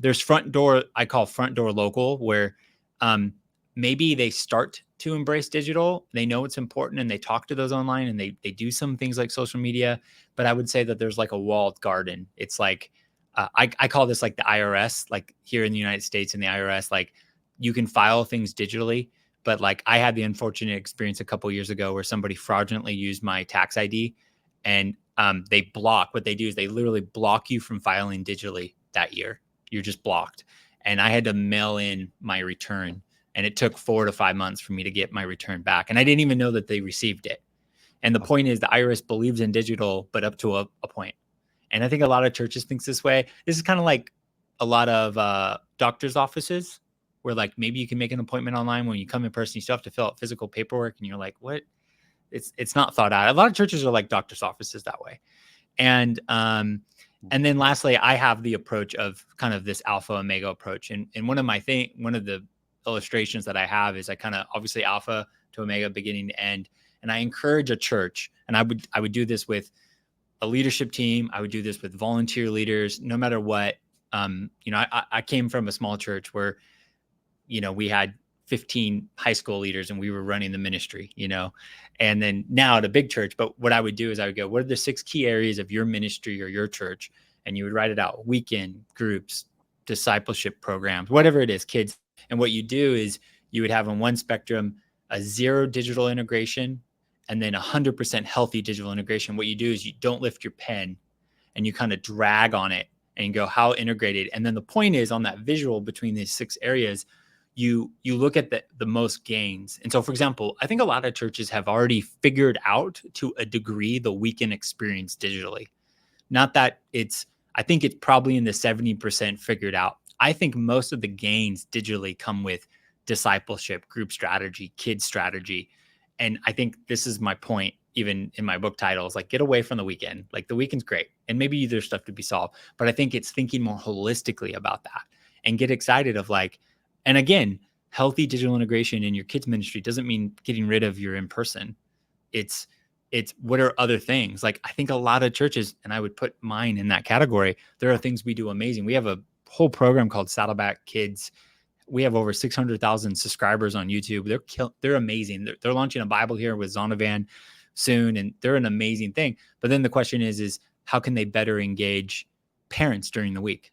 There's front door, I call front door local, where maybe they start to embrace digital. They know it's important and they talk to those online and they do some things like social media. But I would say that there's like a walled garden. It's like, I call this like the IRS, like here in the United States and the IRS, like you can file things digitally. But like I had the unfortunate experience a couple of years ago where somebody fraudulently used my tax ID, and what they do is they literally block you from filing digitally that year. You're just blocked. And I had to mail in my return, and it took 4 to 5 months for me to get my return back. And I didn't even know that they received it. And the point is the IRS believes in digital, but up to a point. And I think a lot of churches thinks this way. This is kind of like a lot of doctor's offices, where like maybe you can make an appointment online. When you come in person, you still have to fill out physical paperwork, and you're like, what? It's not thought out. A lot of churches are like doctor's offices that way. And then lastly, I have the approach of kind of this alpha omega approach. And one of the illustrations that I have is I kind of obviously alpha to omega, beginning to end. And I encourage a church, and I would do this with a leadership team. I would do this with volunteer leaders, no matter what. I came from a small church where, we had 15 high school leaders and we were running the ministry, and then now at a big church. But what I would do is I would go, what are the 6 key areas of your ministry or your church? And you would write it out: weekend groups, discipleship programs, whatever it is, kids. And what you do is you would have on one spectrum a 0 digital integration and then 100% healthy digital integration. What you do is you don't lift your pen and you kind of drag on it and you go, how integrated? And then the point is, on that visual between these 6 areas, you look at the most gains. And so, for example, I think a lot of churches have already figured out to a degree the weekend experience digitally. Not that I think it's probably in the 70% figured out. I think most of the gains digitally come with discipleship, group strategy, kid strategy. And I think this is my point, even in my book titles, like get away from the weekend. Like the weekend's great, and maybe there's stuff to be solved, but I think it's thinking more holistically about that and get excited of like, and again, healthy digital integration in your kids ministry doesn't mean getting rid of your in-person. It's what are other things? Like I think a lot of churches, and I would put mine in that category, there are things we do amazing. We have a whole program called Saddleback Kids. We have over 600,000 subscribers on YouTube. They're amazing. They're launching a Bible here with Zonovan soon, and they're an amazing thing. But then the question is how can they better engage parents during the week?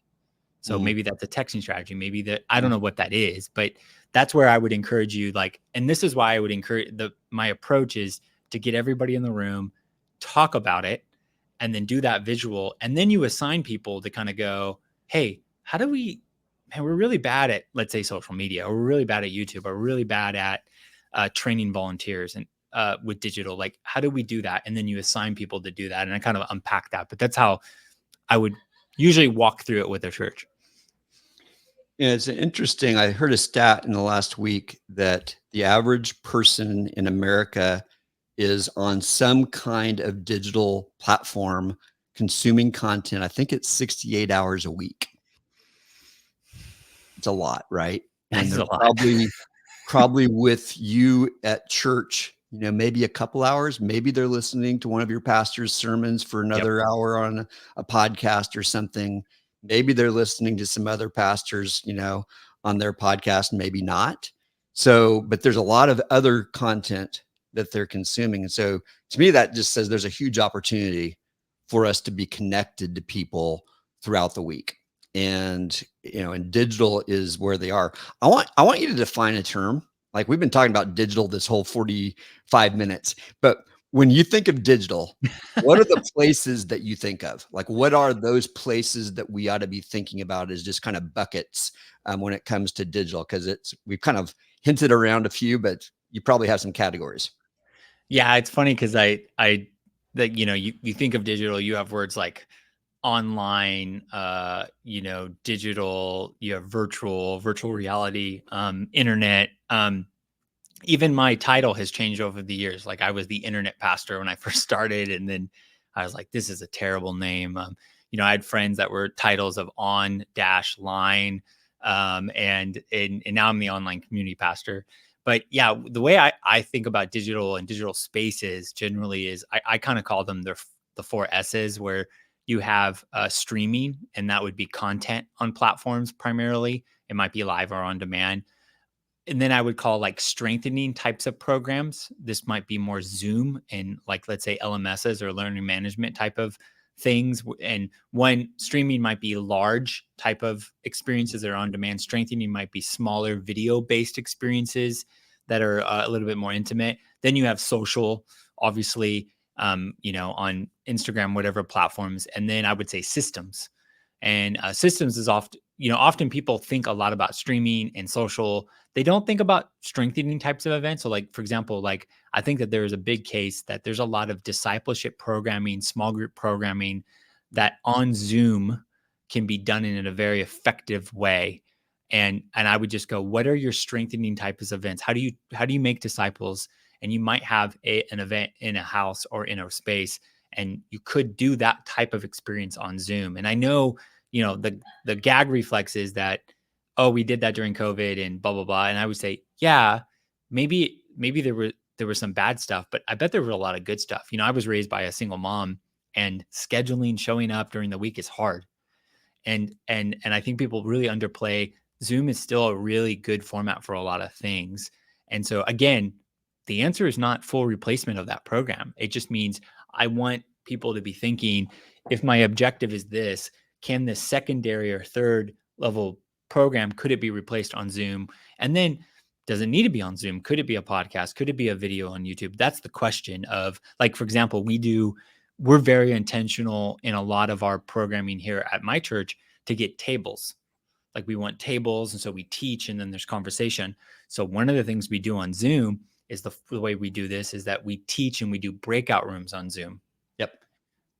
So maybe that's a texting strategy. Maybe that, I don't know what that is, but that's where I would encourage you. Like, and this is why I would encourage my approach is to get everybody in the room, talk about it, and then do that visual. And then you assign people to kind of go, hey, how do we, man, we're really bad at, let's say, social media, or we're really bad at YouTube, or we're really bad at training volunteers and with digital. Like, how do we do that? And then you assign people to do that. And I kind of unpack that. But that's how I would usually walk through it with a church. Yeah, it's interesting. I heard a stat in the last week that the average person in America is on some kind of digital platform consuming content. I think it's 68 hours a week. It's a lot, right? And That's a they're lot. probably with you at church, maybe a couple hours. Maybe they're listening to one of your pastor's sermons for another hour on a podcast or something. Maybe they're listening to some other pastors, on their podcast, maybe not. So, but there's a lot of other content that they're consuming. And so to me, that just says there's a huge opportunity for us to be connected to people throughout the week. And, and digital is where they are. I want you to define a term. Like we've been talking about digital this whole 45 minutes, but When you think of digital, what are the places that you think of? Like, what are those places that we ought to be thinking about as just kind of buckets when it comes to digital? Because we've kind of hinted around a few, but you probably have some categories. Yeah, it's funny because that you think of digital, you have words like online, digital, you have virtual reality, internet. Even my title has changed over the years. Like I was the internet pastor when I first started, and then I was like, this is a terrible name. I had friends that were titles of on dash line, and now I'm the online community pastor. But yeah, the way I think about digital and digital spaces generally is I kind of call them the four S's, where you have streaming, and that would be content on platforms primarily. It might be live or on demand. And then I would call like strengthening types of programs. This might be more Zoom and like, let's say LMSs or learning management type of things. And one streaming might be large type of experiences that are on demand. Strengthening might be smaller video based experiences that are a little bit more intimate. Then you have social, obviously, on Instagram, whatever platforms. And then I would say systems. And systems is often people think a lot about streaming and social. They don't think about strengthening types of events. So, like, for example, like I think that there is a big case that there's a lot of discipleship programming, small group programming that on Zoom can be done in a very effective way. And I would just go, what are your strengthening types of events? How do you make disciples? And you might have an event in a house or in a space, and you could do that type of experience on Zoom. And I know, the gag reflex is that, oh, we did that during COVID and blah blah blah. And I would say, yeah, maybe there was some bad stuff, but I bet there was a lot of good stuff. I was raised by a single mom, and scheduling, showing up during the week is hard. And I think people really underplay Zoom is still a really good format for a lot of things. And so again, the answer is not full replacement of that program. It just means I want people to be thinking, if my objective is this, can this secondary or third level program, could it be replaced on Zoom? And then does it need to be on Zoom? Could it be a podcast? Could it be a video on YouTube? That's the question of, like, for example, we're very intentional in a lot of our programming here at my church to get tables. Like we want tables. And so we teach, and then there's conversation. So one of the things we do on Zoom is the way we do this is that we teach and we do breakout rooms on Zoom. Yep.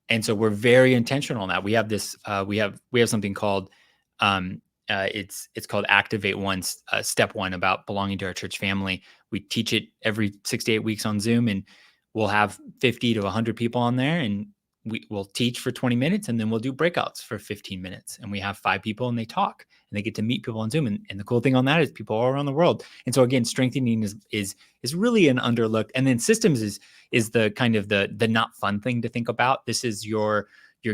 And so we're very intentional on that. We have this, we have something called, it's called Activate One, Step One, about belonging to our church family. We teach it every 6 to 8 weeks on Zoom, and we'll have 50 to 100 people on there, and we'll teach for 20 minutes, and then we'll do breakouts for 15 minutes. And we have 5 people, and they talk, and they get to meet people on Zoom. And the cool thing on that is people all around the world. And so again, strengthening is really an underlooked. And then systems is the kind of the not fun thing to think about. This is your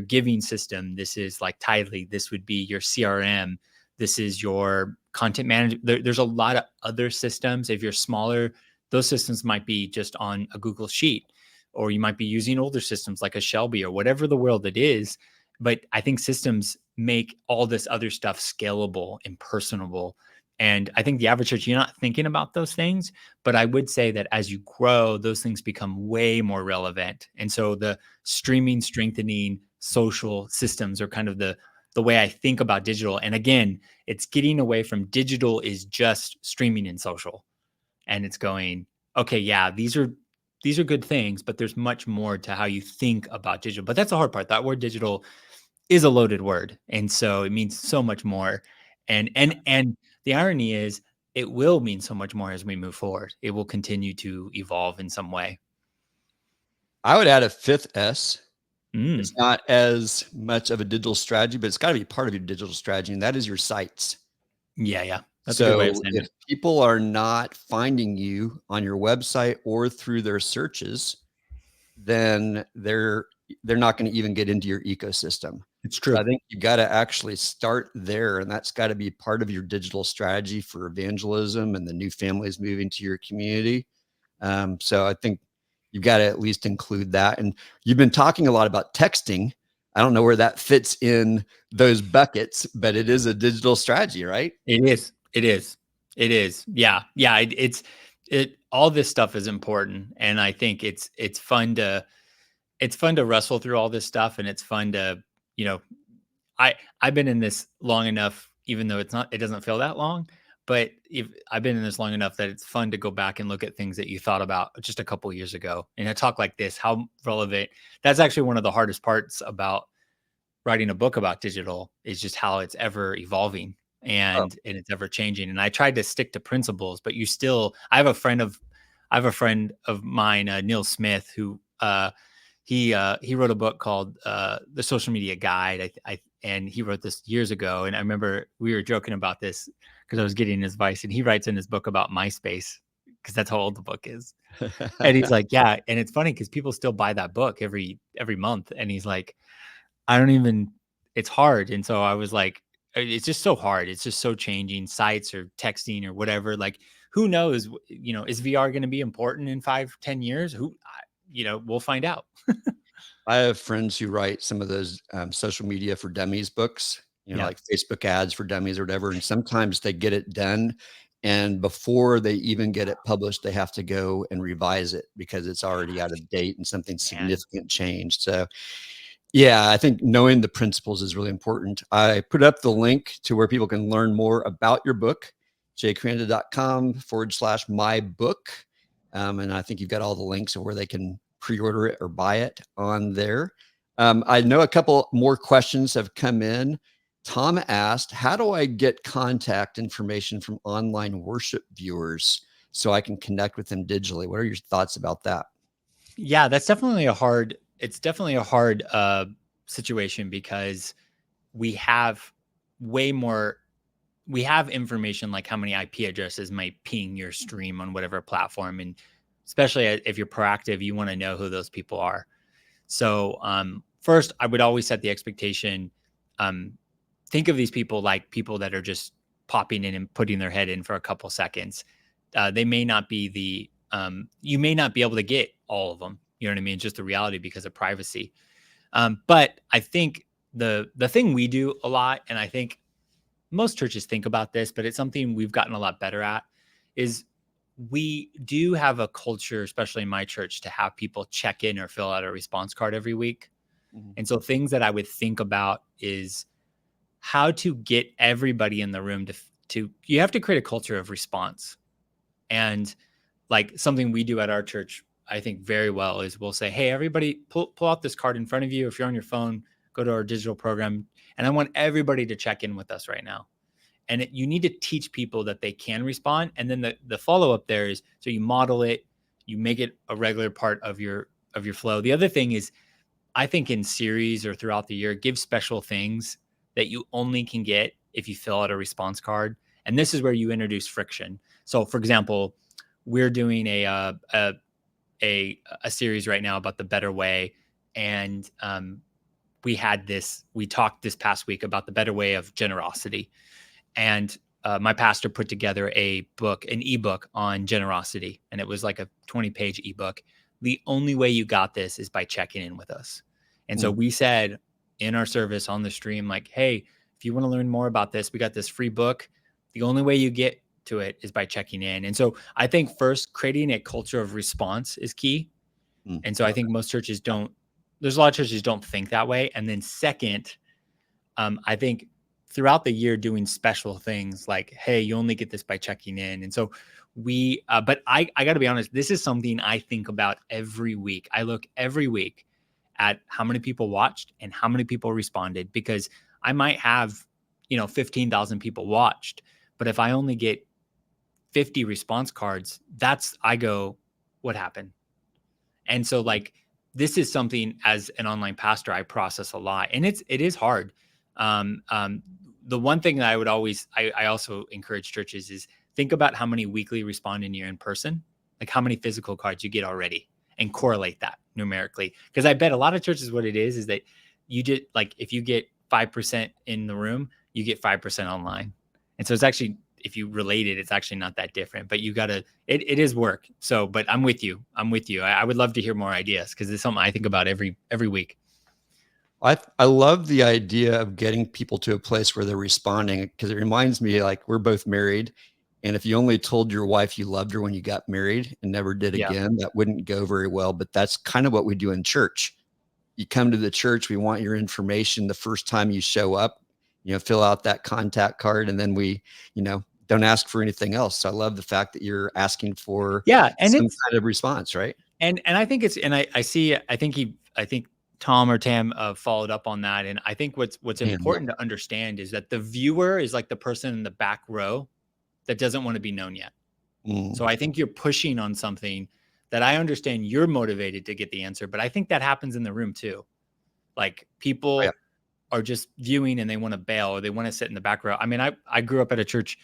giving system. This is like Tithely. This would be your CRM. This is your content management. There's a lot of other systems. If you're smaller, those systems might be just on a Google Sheet, or you might be using older systems like a Shelby or whatever the world it is. But I think systems make all this other stuff scalable and personable. And I think the average church, you're not thinking about those things, but I would say that as you grow, those things become way more relevant. And so the streaming, strengthening, social systems are kind of the way I think about digital. And again, it's getting away from digital is just streaming and social. And it's going, okay, yeah, these are good things, but there's much more to how you think about digital. But that's the hard part. That word digital is a loaded word. And so it means so much more. And the irony is it will mean so much more as we move forward. It will continue to evolve in some way. I would add a fifth S. Mm. It's not as much of a digital strategy, but it's got to be part of your digital strategy, and that is your sites. Yeah. That's a good way of So saying if it. people are not finding you on your website or through their searches, then they're not going to even get into your ecosystem. It's So I true. think you got to actually start there, and that's got to be part of your digital strategy for evangelism and the new families moving to your community. So I think you've got to at least include that. And you've been talking a lot about texting. I don't know where that fits in those buckets, but it is a digital strategy, right? It is. It is. It is. Yeah. Yeah. it all this stuff is important, and I think it's fun to wrestle through all this stuff, and it's fun to, you know, I've been in this long enough, even though it doesn't feel that long, but if I've been in this long enough that it's fun to go back and look at things that you thought about just a couple years ago. In a talk like this, how relevant. That's actually one of the hardest parts about writing a book about digital, is just how it's ever evolving Oh. and it's ever changing. And I tried to stick to principles, but you still I have a friend of mine, Neil Smith, who he wrote a book called The Social Media Guide. And he wrote this years ago. And I remember we were joking about this because I was getting his advice, and he writes in his book about MySpace, because that's how old the book is. And he's like, yeah. And it's funny because people still buy that book every month. And he's like, I don't even, it's hard. And so I was like, it's just so hard. It's just so changing, sites or texting or whatever. Like, who knows? Is VR going to be important in 5, 10 years? We'll find out. I have friends who write some of those social media for dummies books, Yeah. like Facebook ads for dummies or whatever. And sometimes they get it done. And before they even get it published, they have to go and revise it because it's already out of date and something Man. significant changed. So, yeah, I think knowing the principles is really important. I put up the link to where people can learn more about your book, jcranda.com/my book. And I think you've got all the links of where they can pre-order it or buy it on there. I know a couple more questions have come in. Tom asked, how do I get contact information from online worship viewers so I can connect with them digitally? What are your thoughts about that? Yeah, it's definitely a hard situation, because we have way more, we have information like how many IP addresses might ping your stream on whatever platform. And especially if you're proactive, you want to know who those people are. So, first, I would always set the expectation. Um, think of these people like people that are just popping in and putting their head in for a couple seconds. They may not be you may not be able to get all of them. You know what I mean? Just the reality because of privacy. But I think the thing we do a lot, and I think most churches think about this, but it's something we've gotten a lot better at, is we do have a culture, especially in my church, to have people check in or fill out a response card every week. Mhm. And so things that I would think about is how to get everybody in the room to you have to create a culture of response. And like something we do at our church, I think very well, is we'll say, hey, everybody, pull out this card in front of you. If you're on your phone, go to our digital program. And I want everybody to check in with us right now. And you need to teach people that they can respond. And then the follow up there is, so you model it, you make it a regular part of your flow. The other thing is, I think in series or throughout the year, give special things that you only can get if you fill out a response card. And this is where you introduce friction. So, for example, we're doing a series right now about the better way, and we talked this past week about the better way of generosity. And my pastor put together an ebook on generosity, and it was like a 20-page ebook. The only way you got this is by checking in with us. And so Mm. we said in our service on the stream, like, hey, if you want to learn more about this, we got this free book. The only way you get to it is by checking in. And so I think first, creating a culture of response is key. Mm. And so I think most churches don't, there's a lot of churches don't think that way. And then second, I think throughout the year doing special things like, hey, you only get this by checking in. And so but I got to be honest, this is something I think about every week. I look every week at how many people watched and how many people responded, because I might have, 15,000 people watched, but if I only get 50 response cards, I go, what happened? And so like this is something as an online pastor I process a lot, and it is hard. Um, um, the one thing that I also encourage churches is think about how many weekly responding you're in person, like how many physical cards you get already, and correlate that numerically. Because I bet a lot of churches what it is that you just like if you get 5% in the room, you get 5% online, and so it's actually if you relate it, it's actually not that different. But you gotta it is work. So, but I'm with you. I would love to hear more ideas because it's something I think about every week. I love the idea of getting people to a place where they're responding because it reminds me like we're both married And if you only told your wife you loved her when you got married and never did Yeah. again, that wouldn't go very well. But that's kind of what we do in church. You come to the church, we want your information the first time you show up, fill out that contact card, and then we, don't ask for anything else. So I love the fact that you're asking for Yeah. And some it's, kind of response, right? and I think it's, and I see, I think Tom or Tam followed up on that. And I think what's Damn, yeah. important to understand is that the viewer is like the person in the back row that doesn't want to be known yet. Mm. So I think you're pushing on something that I understand you're motivated to get the answer, but I think that happens in the room too. Like Oh, yeah. people are just viewing and they want to bail or they want to sit in the back row. I mean, I grew up at a church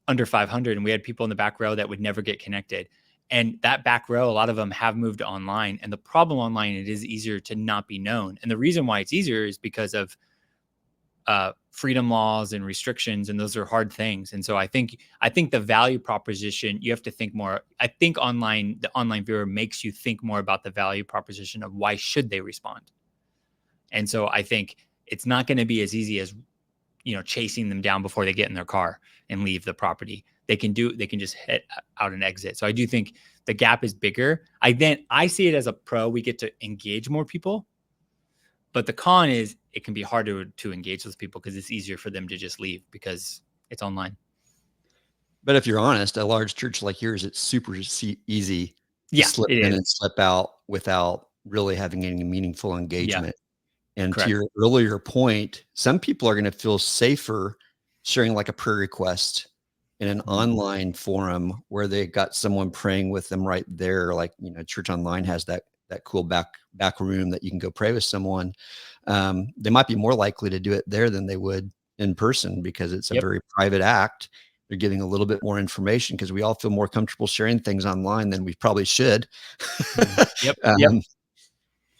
under 500 and we had people in the back row that would never get connected. And that back row, a lot of them have moved to online. And the problem online, it is easier to not be known. And the reason why it's easier is because of freedom laws and restrictions, and those are hard things. And so I think the value proposition, you have to think more. I think the online viewer makes you think more about the value proposition of why should they respond. And so I think it's not going to be as easy as chasing them down before they get in their car and leave the property. They can just hit out and exit. So I do think the gap is bigger. I see it as a pro. We get to engage more people. But the con is it can be harder to engage with people because it's easier for them to just leave because it's online. But if you're honest, a large church like yours, it's super easy to Yeah, slip it in is. and slip out without really having any meaningful Yeah, engagement. And to correct. your earlier point, some people are going to feel safer sharing like a prayer request in an Mhm. online forum where they got someone praying with them right there. Like, Church Online has that cool back room that you can go pray with someone. They might be more likely to do it there than they would in person because it's a Yep. very private act. They're giving a little bit more information because we all feel more comfortable sharing things online than we probably should. Mhm. Yep. Yep. um,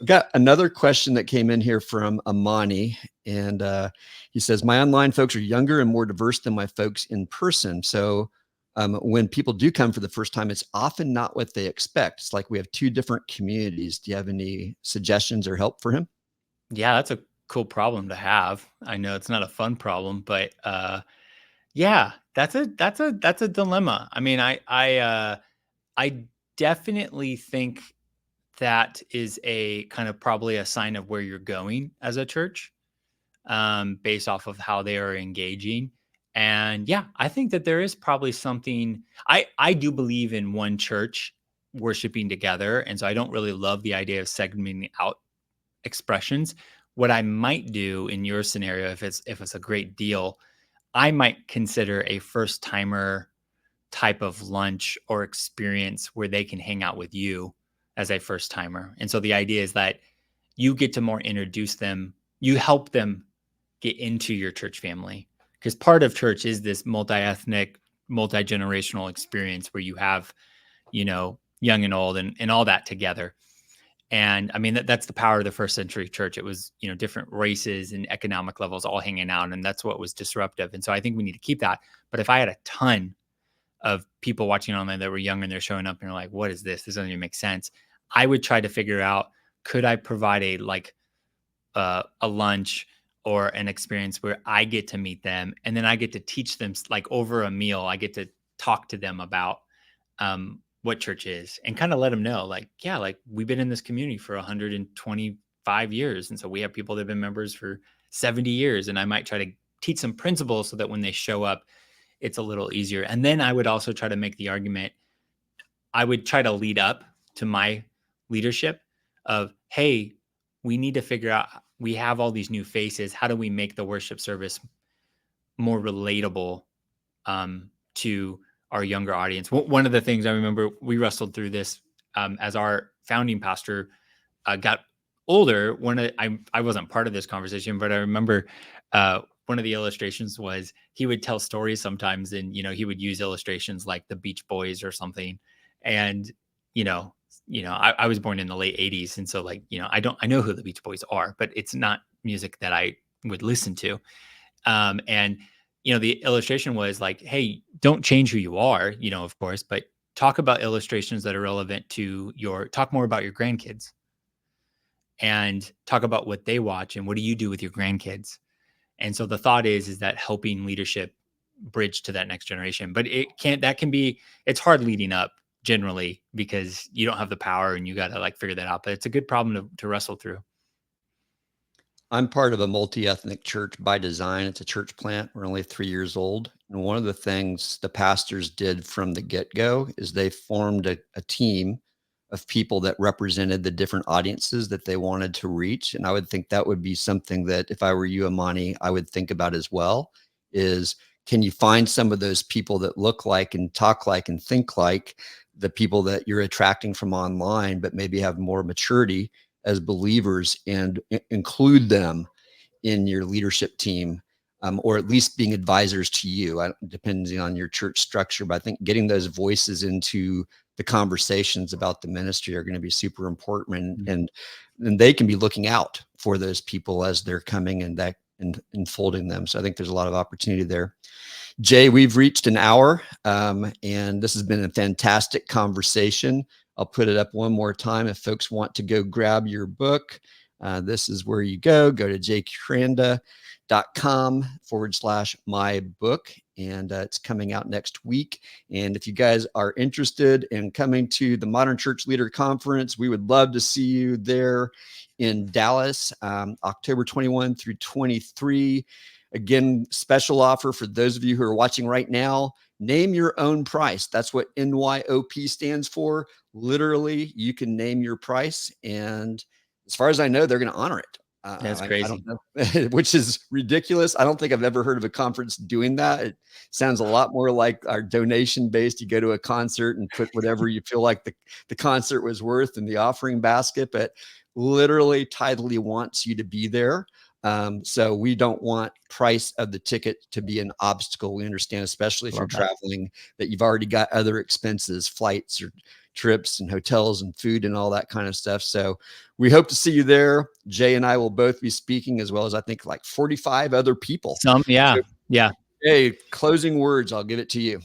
I've got another question that came in here from Amani, and he says, "My online folks are younger and more diverse than my folks in person. So when people do come for the first time, it's often not what they expect. It's like we have two different communities. Do you have any suggestions or help for him?" Yeah, that's a cool problem to have. I know it's not a fun problem, but yeah, that's a dilemma. I mean, I definitely think that is a kind of probably a sign of where you're going as a church. Based off of how they are engaging. And yeah, I think that there is probably something. I do believe in one church worshiping together, and so I don't really love the idea of segmenting out expressions. What I might do in your scenario, if it's a great deal, I might consider a first timer type of lunch or experience where they can hang out with you as a first timer. And so the idea is that you get to more introduce them, you help them get into your church family because part of church is this multi-ethnic, multi-generational experience where you have young and old and all that together. And I mean that's the power of the first century church. It was different races and economic levels all hanging out, and that's what was disruptive. And so I think we need to keep that. But if I had a ton of people watching online that were younger and they're showing up and you're like, what is this doesn't even make sense, I would try to figure out, could I provide a lunch or an experience where I get to meet them and then I get to teach them, like over a meal, I get to talk to them about what church is and kind of let them know, like, yeah, like we've been in this community for 125 years. And so we have people that have been members for 70 years. And I might try to teach some principles so that when they show up, it's a little easier. And then I would also try to make the argument, I would try to lead up to my leadership of, hey, we need to figure out, we have all these new faces. How do we make the worship service more relatable to our younger audience? One of the things I remember we wrestled through this as our founding pastor got older. I wasn't part of this conversation, but I remember one of the illustrations was he would tell stories sometimes, and he would use illustrations like the Beach Boys or something. And you know, I was born in the late '80s, and so like I know who the Beach Boys are, but it's not music that I would listen to. And the illustration was like, hey, don't change who you are, of course, but talk about illustrations that are relevant to talk more about your grandkids and talk about what they watch and what do you do with your grandkids. And so the thought is that helping leadership bridge to that next generation. But it's hard leading up generally because you don't have the power and you got to like figure that out. But it's a good problem to wrestle through. I'm part of a multi-ethnic church by design. It's a church plant. We're only 3 years old. And one of the things the pastors did from the get-go is they formed a team of people that represented the different audiences that they wanted to reach. And I would think that would be something that if I were you, Amani, I would think about as well, is can you find some of those people that look like and talk like and think like the people that you're attracting from online, but maybe have more maturity as believers and include them in your leadership team, or at least being advisors to you, depending on your church structure. But I think getting those voices into the conversations about the ministry are going to be super important, and they can be looking out for those people as they're coming and enfolding them. So I think there's a lot of opportunity there. Jay, we've reached an hour, and this has been a fantastic conversation. I'll put it up one more time if folks want to go grab your book. This is where you go to jkranda.com/my book, and it's coming out next week. And if you guys are interested in coming to the Modern Church Leader Conference, we would love to see you there in Dallas, October 21 through 23. Again, special offer for those of you who are watching right now. Name your own price. That's what NYOP stands for. Literally, you can name your price. And as far as I know, they're going to honor it. That's I crazy. don't know, which is ridiculous. I don't think I've ever heard of a conference doing that. It sounds a lot more like our donation based. You go to a concert and put whatever you feel like the concert was worth in the offering basket. But literally, Tithely wants you to be there. So we don't want price of the ticket to be an obstacle. We understand, especially if you're traveling, that you've already got other expenses, flights or trips and hotels and food and all that kind of stuff. So we hope to see you there. Jay and I will both be speaking, as well as I think like 45 other people. Yeah. Hey, closing words. I'll give it to you.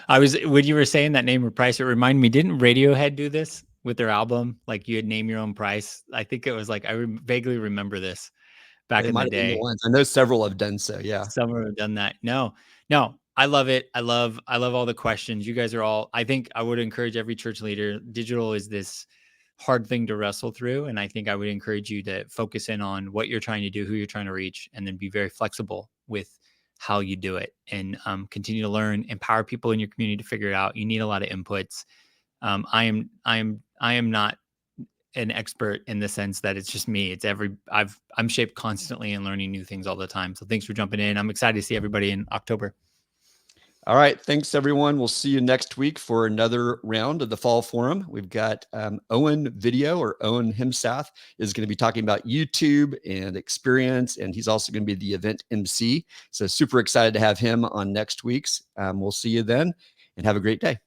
When you were saying that name or price, it reminded me, didn't Radiohead do this with their album? Like you had name your own price. I think it was like, vaguely remember this back in the day. I know several have done so. Yeah. Some have done that. No, I love it. I love all the questions. You guys are all, I think I would encourage every church leader. Digital is this hard thing to wrestle through. And I think I would encourage you to focus in on what you're trying to do, who you're trying to reach, and then be very flexible with how you do it, and continue to learn, empower people in your community to figure it out. You need a lot of inputs. I am not an expert in the sense that it's just me. I'm shaped constantly and learning new things all the time. So thanks for jumping in. I'm excited to see everybody in October. All right. Thanks, everyone. We'll see you next week for another round of the Fall Forum. We've got Owen Himsath is going to be talking about YouTube and experience, and he's also going to be the event MC. So super excited to have him on next week's. We'll see you then, and have a great day.